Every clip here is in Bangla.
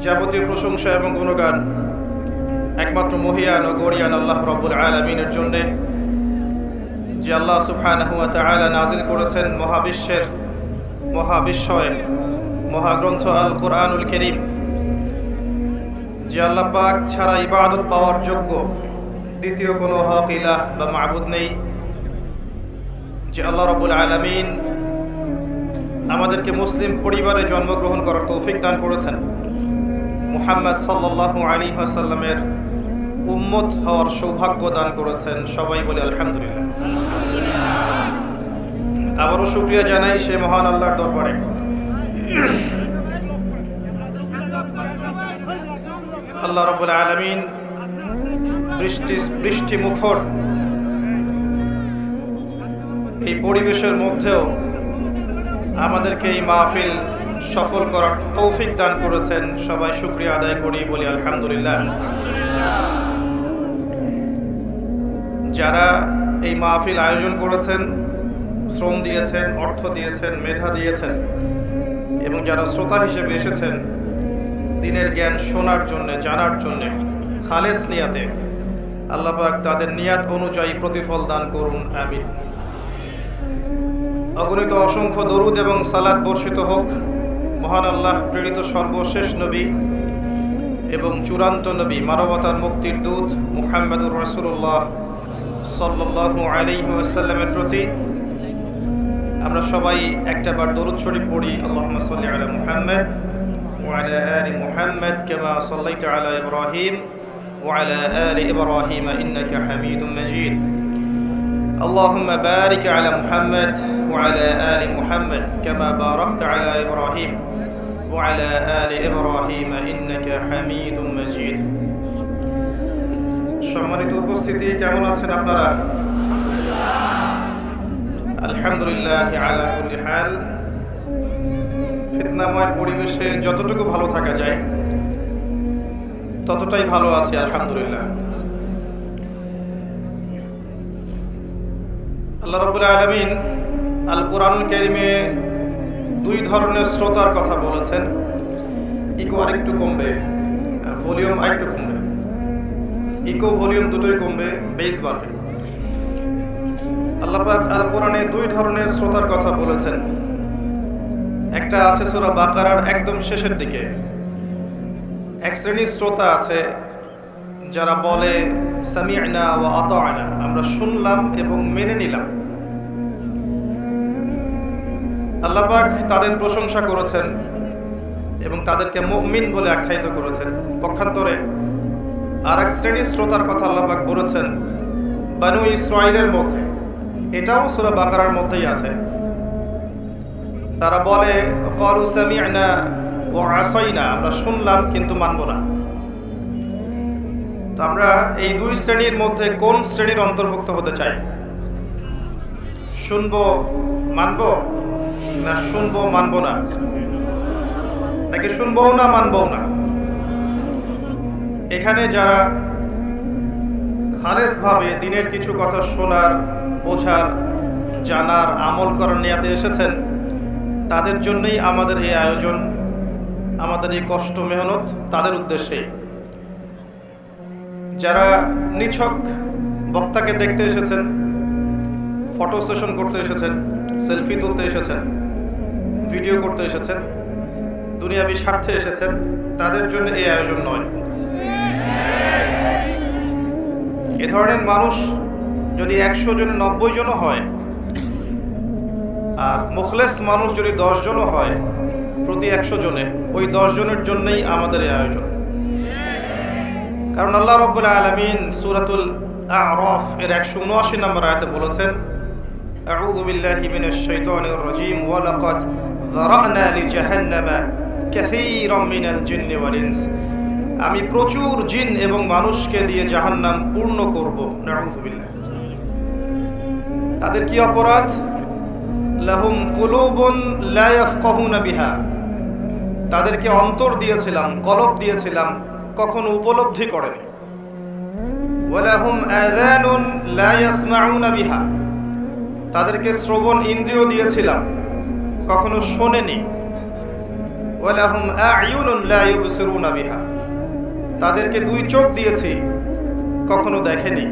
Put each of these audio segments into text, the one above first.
যাবতীয় প্রশংসা এবং গুণগান একমাত্র মহিয়ান ও গরিয়ান আল্লাহ রাব্বুল আলামিনের জন্য, যে আল্লাহ সুবহানাহু ওয়া তাআলা নাজিল করেছেন মহাবিশ্বয় মহাগ্রন্থ আল কোরআনুল কারীম। যে আল্লাহ পাক ছাড়া ইবাদত পাওয়ার যোগ্য দ্বিতীয় কোনো হক ইলাহ বা মাবুদ নেই। যে আল্লাহ রাব্বুল আলামিন আমাদেরকে মুসলিম পরিবারে জন্মগ্রহণ করার তৌফিক দান করেছেন, মুহাম্মদ সাল্লাল্লাহু আলাইহি ওয়াসাল্লামের উম্মত হওয়ার সৌভাগ্য দান করেছেন। সবাই বলে আলহামদুলিল্লাহ। আবারও শুকরিয়া জানাই সে মহান আল্লাহর দরবারে। আল্লাহ রাব্বুল আলামিন বৃষ্টি মুখর এই পরিবেশের মধ্যেও আমাদেরকে এই মাহফিল সফল করার তৌফিক দান করেছেন। সবাই শুকরিয়া আদায় করি, বলি আলহামদুলিল্লাহ। যারা এই মাহফিল আয়োজন করেছেন, শ্রম দিয়েছেন, অর্থ দিয়েছেন, মেধা দিয়েছেন, এবং যারা শ্রোতা হিসেবে এসেছেন দ্বীনের জ্ঞান শোনার জন্য, জানার জন্য খালেস নিয়াতে, আল্লাহ পাক তাদের নিয়াত অনুযায়ী প্রতিফল দান করুন, আমিন। অগণিত অসংখ্য দরুদ এবং সালাত বর্ষিত হোক মহান আল্লাহ প্রেরিত সর্বশেষ নবী এবং চূড়ান্ত নবী, মানবতার মুক্তির দূত মুহাম্মদুর রাসূলুল্লাহ সাল্লাল্লাহু আলাইহি ওয়াসাল্লামের প্রতি। আমরা সবাই একটাবার দরুদ শরীফ পড়ি। আল্লাহুম্মা সাল্লি আলা মুহাম্মদ ওয়া আলা আলি মুহাম্মদ কামা সাল্লাইতা আলা ইব্রাহিম ওয়া আলা আলি ইব্রাহিম ইন্নাকা হামিদুম মাজিদ। اللهم بارك على محمد وعلى آل محمد كما باركت على إبراهيم وعلى آل إبراهيم إنك حميد مجيد। সম্মানিত উপস্থিতি, কেমন আছেন আপনারা? আলহামদুলিল্লাহ আলা কুল্লি হাল। ফিতনাময় পরিবেশে যতটুকু ভালো থাকা যায় ততটাই ভালো আছে, আলহামদুলিল্লাহ। আল্লাহ রাব্বুল আলামিন আল কোরআনুল কারীমে দুই ধরনের শ্রোতার কথা বলেছেন। ইকো আরেকটু কমবে, ভলিউম আরেকটু কমবে। ইকো ভলিউম দুটোই কমবে, বেস বাড়বে। আল্লাহ পাক আল কোরআনে দুই ধরনের শ্রোতার কথা বলেছেন। একটা আছে সূরা বাকারার একদম শেষের দিকে। এক শ্রেণীর শ্রোতা আছে যারা বলে সামি'না ওয়া আতা'না, আমরা শুনলাম এবং মেনে নিলাম। আল্লাহ পাক তাদের প্রশংসা করেছেন এবং তাদেরকে মুমিন বলে আখ্যায়িত করেছেন। পক্ষান্তরে আরেক শ্রেণীর শ্রোতার কথা আল্লাহ পাক বলেছেন বনু ইসরাঈলের মধ্যে, এটাও সূরা বাকারার মধ্যেই আছে। তারা বলে ক্বালু সামি'না ওয়া আসাইনা, আমরা শুনলাম কিন্তু মানব না। তো আমরা এই দুই শ্রেণীর মধ্যে কোন শ্রেণীর অন্তর্ভুক্ত হতে চাই? শুনবো মানবো, না শুনবো মানবো না, নাকি শুনবো না মানবো না? এখানে যারা খালেস ভাবে দিনের কিছু কথা শোনার, বোঝার, জানার, আমল করার নিয়াতে এসেছেন, তাদের জন্যই আমাদের এই আয়োজন, আমাদের এই কষ্ট মেহনত, তাদের উদ্দেশ্যেই। যারা নিছক বক্তাকে দেখতে এসেছেন, ফটো সেশন করতে এসেছেন, সেলফি তুলতে এসেছেন, ভিডিও করতে এসেছেন, দুনিয়াবি স্বার্থে এসেছেন, তাদের জন্য এই আয়োজন নয়। এ ধরনের মানুষ যদি 100 জনে 90 জনও হয়, আর মুখলেস মানুষ যদি 10 জনও হয় প্রতি 100 জনে, ওই 10 জনের জন্যই আমাদের এই আয়োজন। কারণ আল্লাহ রাব্বুল আলামিন সূরাতুল আ'রাফ এর 179 নম্বর আয়াতে বলেছেন, আউযু বিল্লাহি মিনাশ শাইতানির রাজীম ওয়া লাকাদ যারা'না লিজাহান্নামা কাসীরাম মিনাল জিন্নি ওয়াল ইনস, আমি প্রচুর জিন এবং মানুষকে দিয়ে জাহান্নাম পূর্ণ করব। নাউযু বিল্লাহ। তাদের কি অপরাধ? লাহুম কুলুবুন লা ইয়াফকাহুনা বিহা, তাদেরকে অন্তর দিয়েছিলাম, কলব দিয়েছিলাম, কখনো উপলব্ধি করেনি। ওয়ালাহুম আযানুন লা ইয়াসমাউনা বিহা, তাদেরকে শ্রবণ ইন্দ্রিয় দিয়েছিলাম, কখনো শোনেনি। ওয়ালাহুম আ'য়ুনুন লা ইউবসিরুনা বিহা, তাদেরকে দুই চোখ দিয়েছি কখনো দেখেনি,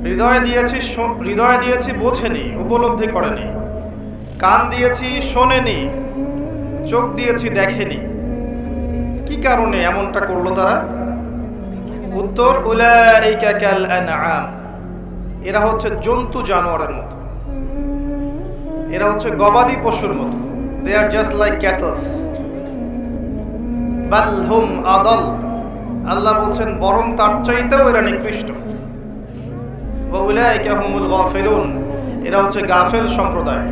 হৃদয় দিয়েছি বোঝেনি, উপলব্ধি করেনি, কান দিয়েছি শোনেনি, চোখ দিয়েছি দেখেনি। কি কারণে এমনটা করলো তারা? উত্তর, উলাইকা কাল আনআম, এরা হচ্ছে জন্তু জানোয়ারের মতো, এরা হচ্ছে গবাদি পশুর মতো। দে আর জাস্ট লাইক ক্যাটলস। বাল হুম আদাল, আল্লাহ বলছেন বরং তার চাইতেও এরা নিকৃষ্ট। ওয়া উলাইকা হুমুল গাফিলুন, এরা হচ্ছে গাফেল সম্প্রদায়।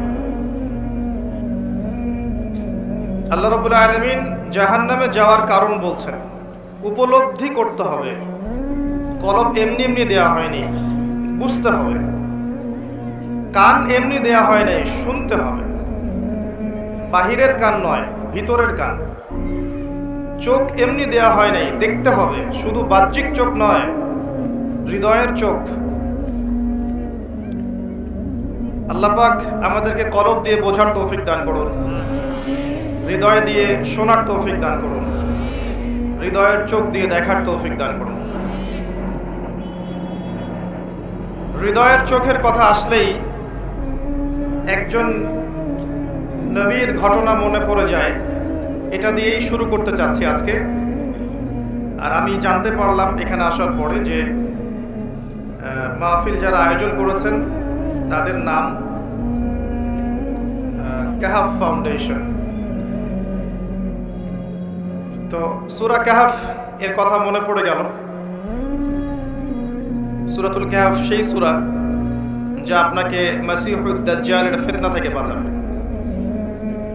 আল্লাহ রাব্বুল আলামিন জাহান্নামে যাওয়ার কারণ বলছেন, উপলব্ধি করতে হবে। কলব এমনি এমনি দেয়া হয়নি, বুঝতে হবে। কান এমনি দেয়া হয় নাই, শুনতে হবে। বাহিরের কান নয়, ভিতরের কান। চোখ এমনি দেয়া হয় নাই, দেখতে হবে। শুধু বাহ্যিক চোখ নয়, হৃদয়ের চোখ। আল্লাহ পাক আমাদেরকে কলব দিয়ে বোঝার তৌফিক দান করুন, হৃদয় দিয়ে শোনার তৌফিক দান করুন, হৃদয়ের চোখ দিয়ে দেখার তৌফিক দান করুন। হৃদয়ের চোখের কথা আসলেই একজন নবীর ঘটনা মনে পড়ে যায়। এটা দিয়েই শুরু করতে চাচ্ছি আজকে। আর আমি জানতে পারলাম এখানে আসার পরে যে মাহফিল যারা আয়োজন করেছেন তাদের নাম কাহাফ ফাউন্ডেশন। তো সূরা কাহাফ এর কথা মনে পড়ে গেল। সূরাতুল কাহাফ সেই সূরা যা আপনাকে মাসিহুদ দাজ্জালের ফিতনা থেকে বাঁচাবে।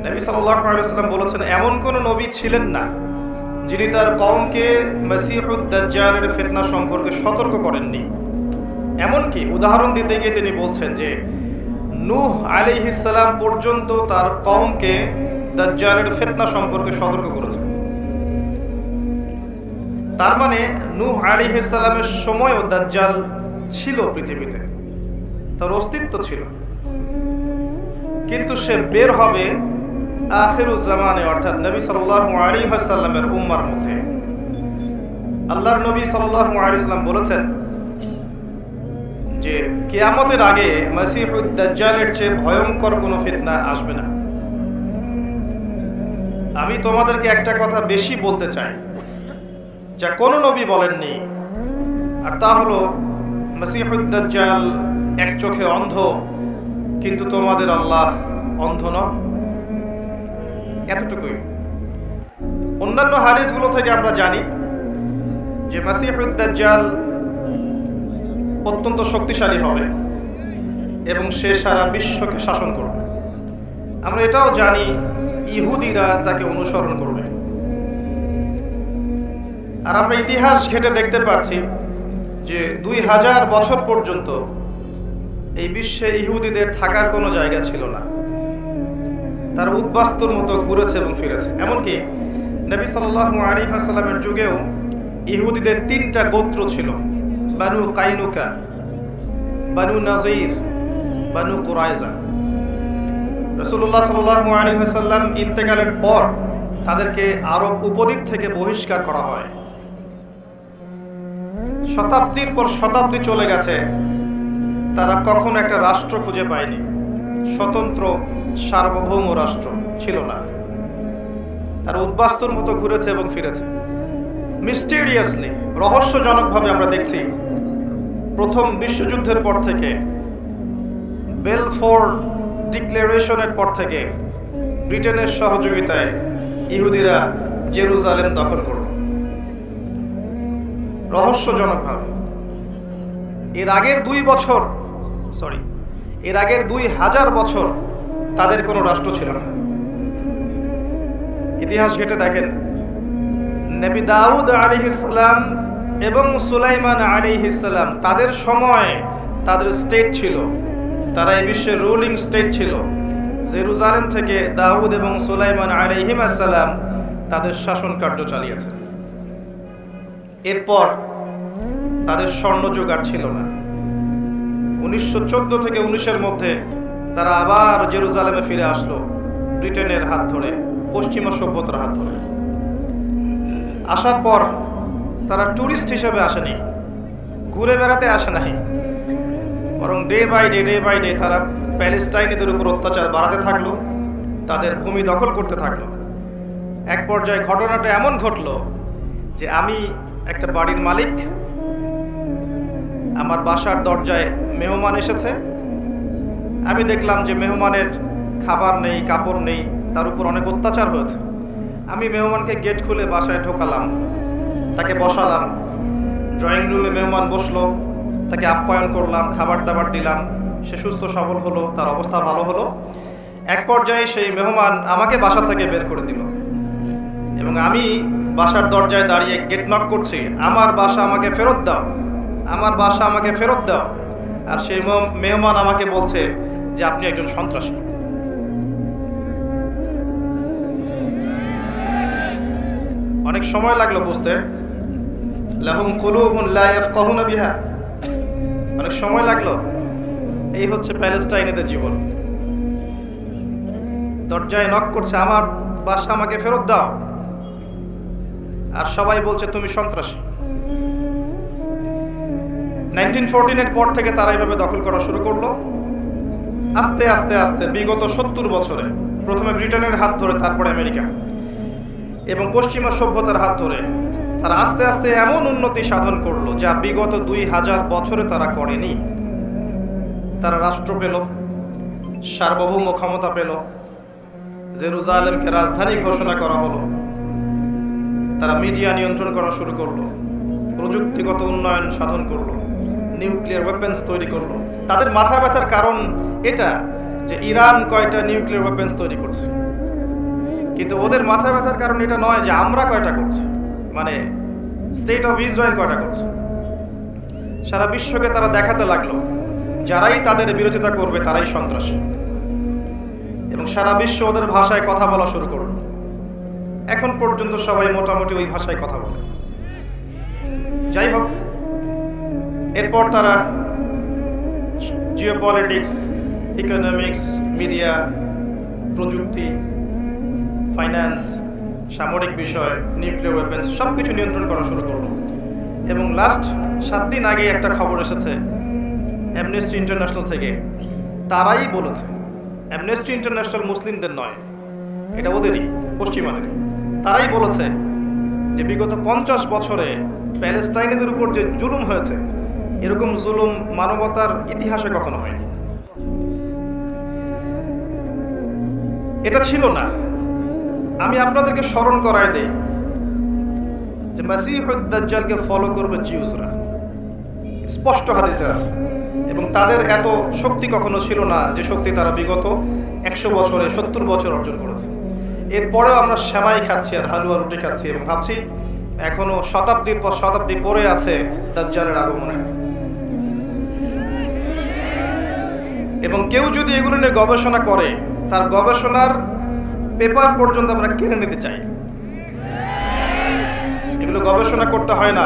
নবী সাল্লাল্লাহু আলাইহি ওয়াসাল্লাম বলেছেন, এমন কোন নবী ছিলেন না যিনি তার কওমকে মাসিহুদ দাজ্জালের ফিতনা সম্পর্কে সতর্ক করেননি। এমনকি উদাহরণ দিতে গিয়ে তিনি বলছেন যে নূহ আলাইহিস সালাম পর্যন্ত তার কওমকে দাজ্জালের ফিতনা সম্পর্কে সতর্ক করেছেন। তার মানে নূহ আলাইহিস সালামের সময়ও দাজ্জাল ছিল পৃথিবীতে, তার অস্তিত্ব ছিল। কিন্তু সে বের হবে আখিরুজ জামানে, অর্থাৎ নবী সাল্লাল্লাহু আলাইহি ওয়াসাল্লামের উম্মার মধ্যে। আল্লাহর নবী সাল্লাল্লাহু আলাইহি ওয়াসাল্লাম বলেছেন যে কিয়ামতের আগে মাসিহুদ দাজ্জালের চেয়ে ভয়ঙ্কর কোনো ফিতনা আসবে না। আমি তোমাদেরকে একটা কথা বেশি বলতে চাই যা কোনো নবী বলেননি, আর তা হলো মাসিহুদ দাজ্জাল এক চোখে অন্ধ, কিন্তু তোমাদের আল্লাহ অন্ধ নন। এতটুকুই। অন্যান্য হাদিসগুলো থেকে আমরা জানি যে মাসিহুদ দাজ্জাল অত্যন্ত শক্তিশালী হবে এবং সে সারা বিশ্বকে শাসন করবে। আমরা এটাও জানি ইহুদিরা তাকে অনুসরণ করবে। আর আমরা ইতিহাস ঘেঁটে দেখতে পাচ্ছি যে 2000 বছর পর্যন্ত এই বিশ্বে ইহুদিদের থাকার কোনো জায়গা ছিল না। তারা উদ্বাস্তুর মতো ঘুরেছে এবং ফিরেছে। এমনকি নবী সাল্লাল্লাহু আলাইহি ওয়াসাল্লামের যুগেও ইহুদিদের 3টা গোত্র ছিল, বানু কাইনুকা, বানু নাজির, বানু কুরাইজা। রাসূলুল্লাহ সাল্লাল্লাহু আলাইহি ওয়াসাল্লাম ইন্তেকালের পর তাদেরকে আরব উপদ্বীপ থেকে বহিষ্কার করা হয়। শতাব্দীর পর শতাব্দী চলে গেছে, তারা কখনো একটা রাষ্ট্র খুঁজে পায়নি, স্বতন্ত্র সার্বভৌম রাষ্ট্র ছিল না। তারা উদ্বাস্তুর মতো ঘুরেছে এবং ফিরেছে। মিস্টেরিয়াসলি, রহস্যজনকভাবে আমরা দেখছি প্রথম বিশ্বযুদ্ধের পর থেকে, বেলফোর ডিক্লারেশনের পর থেকে ব্রিটেনের সহযোগিতায় ইহুদিরা জেরুজালেম দখল করল রহস্যজনকভাবে। এর আগের 2000 বছর তাদের কোনো রাষ্ট্র ছিল না। ইতিহাস ঘেঁটে দেখেন, নবী দাউদ আলাইহিস সালাম এবং সুলাইমান আলাইহিস সালাম তাদের সময় তাদের স্টেট ছিল, তারা এই বিশ্বের রুলিং স্টেট ছিল। জেরুজালেম থেকে দাউদ এবং সুলাইমান আলাইহিস সালাম তাদের শাসন কার্য চালিয়েছেন। এরপর তাদের স্বর্ণযুগ আর ছিল না। 1914 থেকে 19-এর মধ্যে তারা আবার জেরুজালেমে ফিরে আসলো ব্রিটেনের হাত ধরে। পশ্চিমা সভ্যতার হাত ধরে। আসার পর তারা ট্যুরিস্ট হিসেবে আসেনি, ঘুরে বেড়াতে আসে নাই, বরং ডে বাই ডে তারা প্যালেস্টাইনিদের উপর অত্যাচার বাড়াতে থাকলো, তাদের ভূমি দখল করতে থাকলো। এক পর্যায়ে ঘটনাটা এমন ঘটলো যে আমি একটা বাড়ির মালিক, আমার বাসার দরজায় মেহমান এসেছে, আমি দেখলাম যে মেহমানের খাবার নেই, কাপড় নেই, তার উপর অনেক অত্যাচার হয়েছে। আমি মেহমানকে গেট খুলে বাসায় ঢোকালাম, তাকে বসালাম, ড্রয়িং রুমে মেহমান বসলো, তাকে আপ্যায়ন করলাম, খাবার দাবার দিলাম, সে সুস্থ সবল হলো, তার অবস্থা ভালো হলো। এক পর্যায়ে সেই মেহমান আমাকে বাসা থেকে বের করে দিল এবং আমি বাসার দরজায় দাঁড়িয়ে গেট নক করছি, আমার বাসা আমাকে ফেরত দাও, আমার বাসা আমাকে ফেরত দাও। আর সেই মেহমান আমাকে বলছে যে আপনি একজন সন্ত্রাসী। অনেক সময় লাগলো বুঝতে, লাহুম কুলুবুন লা ইয়াফকাহুনা বিহা, অনেক সময় লাগলো। এই হচ্ছে প্যালেস্টাইনিদের জীবন। দরজায় নক করছে, আমার বাসা আমাকে ফেরত দাও, আর সবাই বলছে তুমি সন্ত্রাসী। 1914 পর থেকে তারা এইভাবে দখল করা শুরু করলো। আস্তে আস্তে আস্তে বিগত 70 বছরে প্রথমে ব্রিটেনের হাত ধরে, তারপরে আমেরিকা এবং পশ্চিমা সভ্যতার হাত ধরে তারা আস্তে আস্তে এমন উন্নতি সাধন করলো যা বিগত 2000 বছরে তারা করেনি। তারা রাষ্ট্র পেল, সার্বভৌম ক্ষমতা পেল, জেরুজালেমকে রাজধানী ঘোষণা করা হলো, তারা মিডিয়া নিয়ন্ত্রণ করা শুরু করলো, প্রযুক্তিগত উন্নয়ন সাধন করলো, নিউক্লিয়ার ওয়েপেন্স তৈরি করলো। তাদের মাথা ব্যথার কারণ এটা যে ইরান কয়টা নিউক্লিয়ার ওয়েপেন্স তৈরি করছে, কিন্তু ওদের মাথা ব্যথার কারণ এটা নয় যে আমরা কয়টা করছি, মানে স্টেট অফ ইসরায়েল কয়টা করছে। সারা বিশ্বকে তারা দেখাতে লাগলো যারাই তাদের বিরোধিতা করবে তারাই সন্ত্রাসী, এবং সারা বিশ্ব ওদের ভাষায় কথা বলা শুরু করলো। এখন পর্যন্ত সবাই মোটামুটি ওই ভাষায় কথা বলে। যাই হোক, এরপর তারা জিওপলিটিক্স, ইকোনমিক্স, মিডিয়া, প্রযুক্তি, ফাইন্যান্স, সামরিক বিষয়, নিউক্লিয়ার ওয়েপেন্স সবকিছু নিয়ন্ত্রণ করা শুরু করলো। এবং লাস্ট 7 দিন আগে একটা খবর এসেছে অ্যামনেস্টি ইন্টারন্যাশনাল থেকে, তারাই বলেছে, অ্যামনেস্টি ইন্টারন্যাশনাল মুসলিমদের নয়, এটা ওদেরই, পশ্চিমাদেরই, তারাই বলেছে যে বিগত 50 বছরে প্যালেস্টাইনিদের উপর যে জুলুম হয়েছে, এরকম জুলুম মানবতার ইতিহাসে কখনো হয়নি। এটা ছিল না। আমি আপনাদেরকে স্মরণ করায় দেই যে মাসিহুদ দাজ্জালকে ফলো করবে জিউসরা, স্পষ্ট হাদিসে আছে, এবং তাদের এত শক্তি কখনো ছিল না যে শক্তি তারা বিগত 100 বছরে 70 বছর অর্জন করেছে। এরপরেও আমরা সেমাই খাচ্ছি আর হালুয়া রুটি খাচ্ছি এবং ভাবছি এখনো শতাব্দীর পর শতাব্দী পরে আছে দাজ্জালের আগমনে। এবং কেউ যদি এগুলো নিয়ে গবেষণা করে, তার গবেষণার পেপার পর্যন্ত আমরা কিনে নিতে চাই। এগুলো গবেষণা করতে হয় না,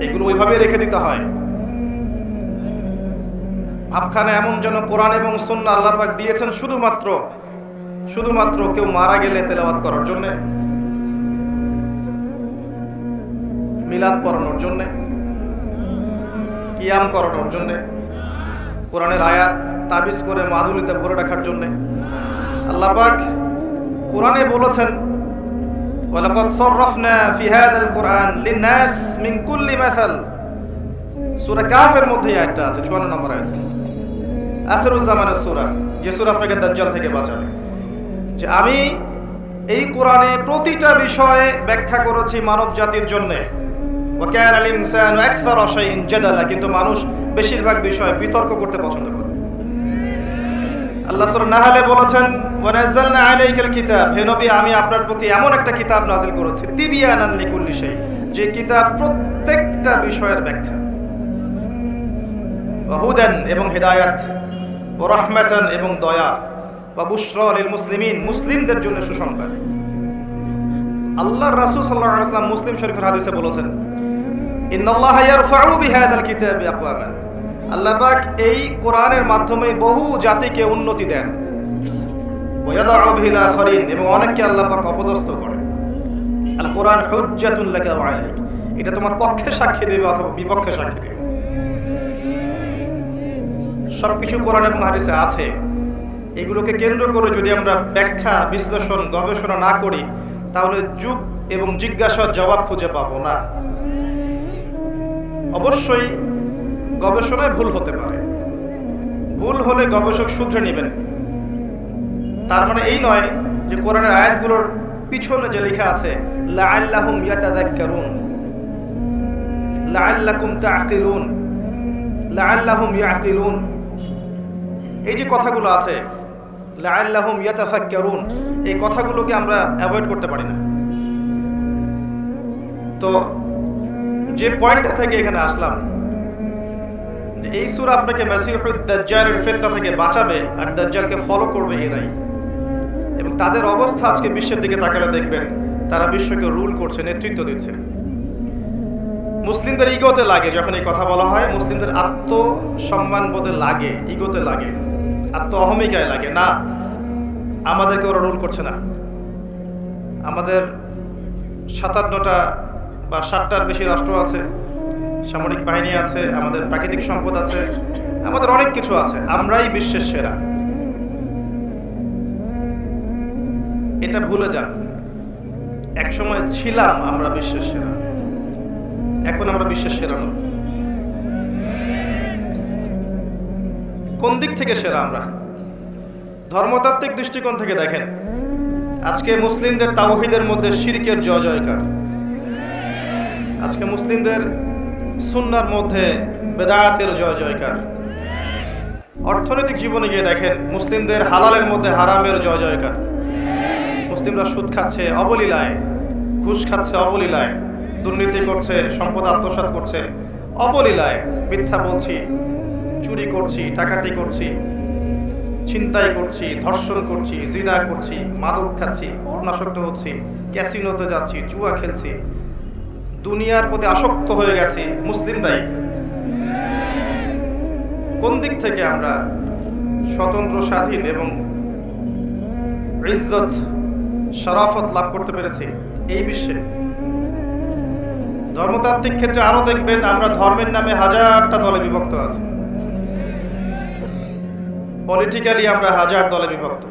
এগুলো ওইভাবে রেখে দিতে হয়। ভাবখানা এমন যেন কোরআন এবং সুন্নাহ আল্লাহ পাক দিয়েছেন শুধুমাত্র কেউ মারা গেলে তেলাওয়াত করার জন্য, মিলাদ পড়ানোর জন্য, কিয়াম করানোর জন্য, কোরআনের আয়াত তাবিজ করে মাদুলিতে ভরে রাখার জন্য। আল্লাহ পাক কোরআনে বলেছেন, ওয়ালাকাদ সাররাফনা ফি হাযাল কুরআন লিন-নাস মিন কুল্লি মাসাল। সূরা কাফের মধ্যে আয়াতটা আছে, 54 নম্বর আয়াত, আখিরুজ জামানের সূরা, যে সূরা আপনাকে দাজ্জাল থেকে বাঁচাবে। যে আমি এই কোরআনে প্রতিটা বিষয়ে ব্যাখ্যা করেছি মানব জাতির জন্য। ওয়া কানাল ইনসানু আকসারা শাইইন জাদালা, কিন্তু মানুষ বেশিরভাগ বিষয়ে বিতর্ক করতে পছন্দ করে। আল্লাহ সূরা নাহলে বলেছেন, ওয়া নাযালনা আলাইকাল কিতাব, হে নবী আমি আপনার প্রতি এমন একটা কিতাব নাযিল করেছি, তিবিয়ানান লিকুল্লি শাই, যে কিতাব প্রত্যেকটা বিষয়ের ব্যাখ্যা, ওয়া হুদান এবং হিদায়াত, ওয়া রাহমাতান এবং দয়া, ওয়া বুশরা লিল মুসলিমিন মুসলিমদের জন্য সুসংবাদ। আল্লাহর রাসূল সাল্লাল্লাহু আলাইহি ওয়াসাল্লাম মুসলিম শরীফের হাদিসে বলেছেন, ইন্নাল্লাহা ইয়ারফাউ বিহাযাল কিতাবি আকওয়ামান, আল্লাহ পাক এই কোরআনের মাধ্যমে বহু জাতিকে উন্নতি দেন। ওয়া ইয়াদউ বিহিল আখারিন, এবং অনেককে আল্লাহ পাক অপদস্থ করে। আল কোরআন হুজ্জাতুন লাকা ওয়া আলাইক, এটা তোমার পক্ষে সাক্ষী দেবে অথবা বিপক্ষে সাক্ষী দেবে। সবকিছু কোরআন এবং হাদিসে আছে। এগুলোকে কেন্দ্র করে যদি আমরা ব্যাখ্যা, বিশ্লেষণ, গবেষণা না করি, তাহলে যুগ এবং জিজ্ঞাসার জবাব খুঁজে পাবো না। অবশ্যই গবেষণায় ভুল হতে পারে, ভুল হলে গবেষক শুধরে নেবেন। তার মানে এই নয় যে কোরআনের আয়াতগুলোর পিছনে যে লেখা আছে লাআল্লাহুম ইয়াতাযাক্কারুন, লাআল্লাকুম তা'কিলুন, লাআল্লাহুম ইয়াকিলুন, এই যে কথাগুলো আছে লাআল্লাহুম ইয়াতাফাক্কারুন, এই কথাগুলোকে আমরা অ্যাভয়েড করতে পারি না। তো যে পয়েন্টটা থেকে এখানে আসলাম, যে এই সূরা আপনাকে মাসিহুদ দাজ্জালের ফিতনা থেকে বাঁচাবে, আর দাজ্জালকে ফলো করবে এরাই। এবং তাদের অবস্থা আজকে বিশ্বের দিকে তাকালে দেখবেন তারা বিশ্বকে রুল করছে, নেতৃত্ব দিচ্ছে। মুসলিমদের ইগোতে লাগে যখন এই কথা বলা হয়, মুসলিমদের আত্মসম্মান বোধে লাগে, ইগোতে লাগে, আত্ম অহমিকায় লাগে। না, আমাদেরকে ওরা রুল করছে না। আমাদের 57টা বা 60টার বেশি রাষ্ট্র আছে, সামরিক বাহিনী আছে, আমাদের প্রাকৃতিক সম্পদ আছে, আমাদের অনেক কিছু আছে। আমরাই বিশ্বের সেরা, এটা ভুলে যান। এক সময় ছিলাম আমরা বিশ্বের সেরা, এখন আমরা বিশ্বের সেরা নই। কোন দিক থেকে সেরা আমরা? ধর্মতাত্ত্বিক দৃষ্টিকোণ থেকে দেখেন, আজকে মুসলিমদের তাওহীদের মধ্যে শিরকের জয় জয়কার। আজকে মুসলিমদের সুন্নাহর মধ্যে বেদাতের জয় জয়কার। অর্থনৈতিক জীবনে গিয়ে দেখেন, মুসলিমদের হালালের মধ্যে হারামের জয় জয়কার। মুসলিমরা সুদ খাচ্ছে অবলীলায়, ঘুষ খাচ্ছে অবলীলায়, দুর্নীতি করছে, সম্পদ আত্মসাৎ করছে অবলীলায়, মিথ্যা বলছি, চুরি করছি, ডাকাতি করছি, ছিনতাই করছি, ধর্ষণ করছি, জিনা করছি, মাদক খাচ্ছি, অনাসক্ত হচ্ছি, ক্যাসিনোতে যাচ্ছি, জুয়া খেলছি, দুনিয়ার প্রতি আসক্ত হয়ে গেছি মুসলিমরাই। কোন দিক থেকে আমরা স্বতন্ত্র, স্বাধীন এবং ইজ্জত, শরাফত লাভ করতে পেরেছি এই বিশ্বে? ধর্মতাত্ত্বিক ক্ষেত্রে আরো দেখবেন আমরা ধর্মের নামে হাজারটা দলে বিভক্ত আছি। পলিটিক্যালি আমরা হাজার দলে বিভক্ত,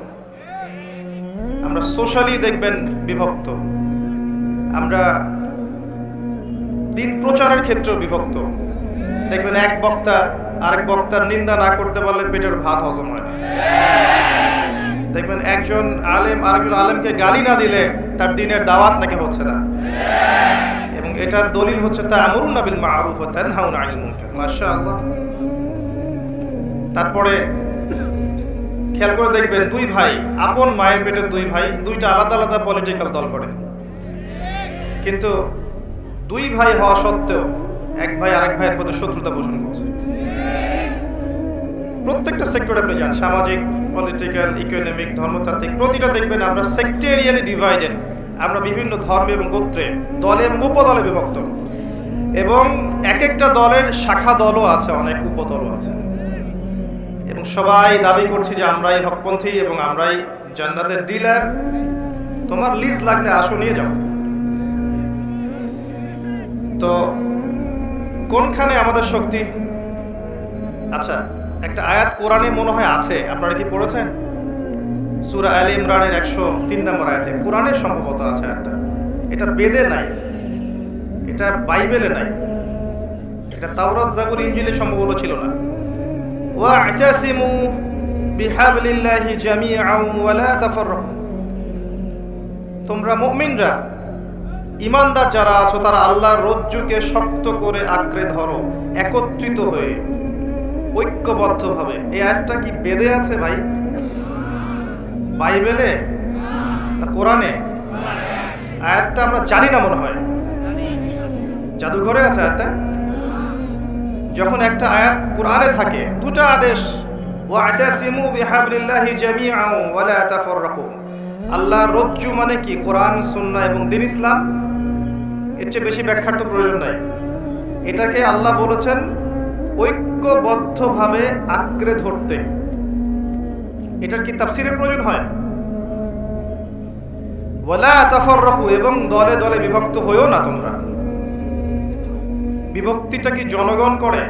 আমরা সোশ্যালি দেখবেন বিভক্ত, আমরা দিন প্রচারের ক্ষেত্রেও বিভক্ত। দেখবেন এক বক্তা আরেক বক্তার নিন্দা না করতে পারলে পেটের ভাত হজম হয় না। দেখবেন একজন আলেম আরেকজন আলেমকে গালি না দিলে তার দিনের দাওয়াত নাকি হচ্ছে না। এবং এটার দলিল হচ্ছে তা'মুরুনা বিল মা'রুফ ওয়া তানহাউনা আনিল মুনকার। মাশাআল্লাহ। তারপরে খেয়াল করে দেখবেন দুই ভাই, আপন মায়ের পেটের দুই ভাই, দুইটা আলাদা আলাদা পলিটিক্যাল দল করে, কিন্তু দুই ভাই হওয়া সত্ত্বেও এক ভাই আরেক ভাইয়ের প্রতি শত্রুতা পোষণ করছে। প্রত্যেকটা সেক্টরে আপনি যান, সামাজিক, পলিটিক্যাল, ইকোনমিক, ধর্মতাত্ত্বিক, প্রতিটা দেখবেন আমরা সেক্টেরিয়ালি ডিভাইডেড। আমরা বিভিন্ন ধর্ম এবং গোত্রে, দলে এবং উপদলে বিভক্ত, এবং এক একটা দলের শাখা দলও আছে, অনেক উপদলও আছে, এবং সবাই দাবি করছে যে আমরাই হকপন্থী এবং আমরাই জান্নাতের ডিলার। তোমার লিজ লাগলে আসো, নিয়ে যাও। তো কোনখানে আমাদের শক্তি? আচ্ছা, একটা আয়াত কোরআনে মনে হয় আছে, আপনারা কি পড়েছেন? সূরা আলে ইমরানের 103 নম্বর আয়াতে কোরআনে সম্ভবত আছে আয়াতটা। এটা বেদে নাই, এটা বাইবেলে নাই, এটা তাওরাত, জাবুর, ইনজিলে সম্ভবত ছিল না। ওয়া'তাসিমু বিহাবলিল্লাহি জামিআন ওয়া লা তাফাররাকু, তোমরা মুমিনরা, ঈমানদার যারা আছো, তারা আল্লাহর রজ্জুকে শক্ত করে আঁকড়ে ধরো, একত্রিত হয়ে, ঐক্যবদ্ধভাবে। এই আয়াতটা কি বেদে আছে ভাই? বাইবেলে না কোরআনে? আয়াতটা আমরা জানি না মনে হয়, জাদুঘরে আছে আয়াতটা। যখন একটা আয়াত কোরআনে থাকে, দুটো আদেশ, ওয়া'তাসিমু বিহাবলিল্লাহি জামিআন ওয়া লা তাফাররাকু, আল্লাহর রজ্জু মানে কি? কোরআন, সুন্নাহ এবং দ্বীন ইসলাম। এর চেয়ে বেশি ব্যাখ্যার তো প্রয়োজন নাই। এটাকে আল্লাহ বলেছেন ঐক্যবদ্ধভাবে আঁকড়ে ধরতে। এটার কি তাফসীরের প্রয়োজন হয়? ওয়ালা তাফাররাকু, এবং দলে দলে বিভক্ত হইও না তোমরা। বিভক্তিটা কি জনগণ করে?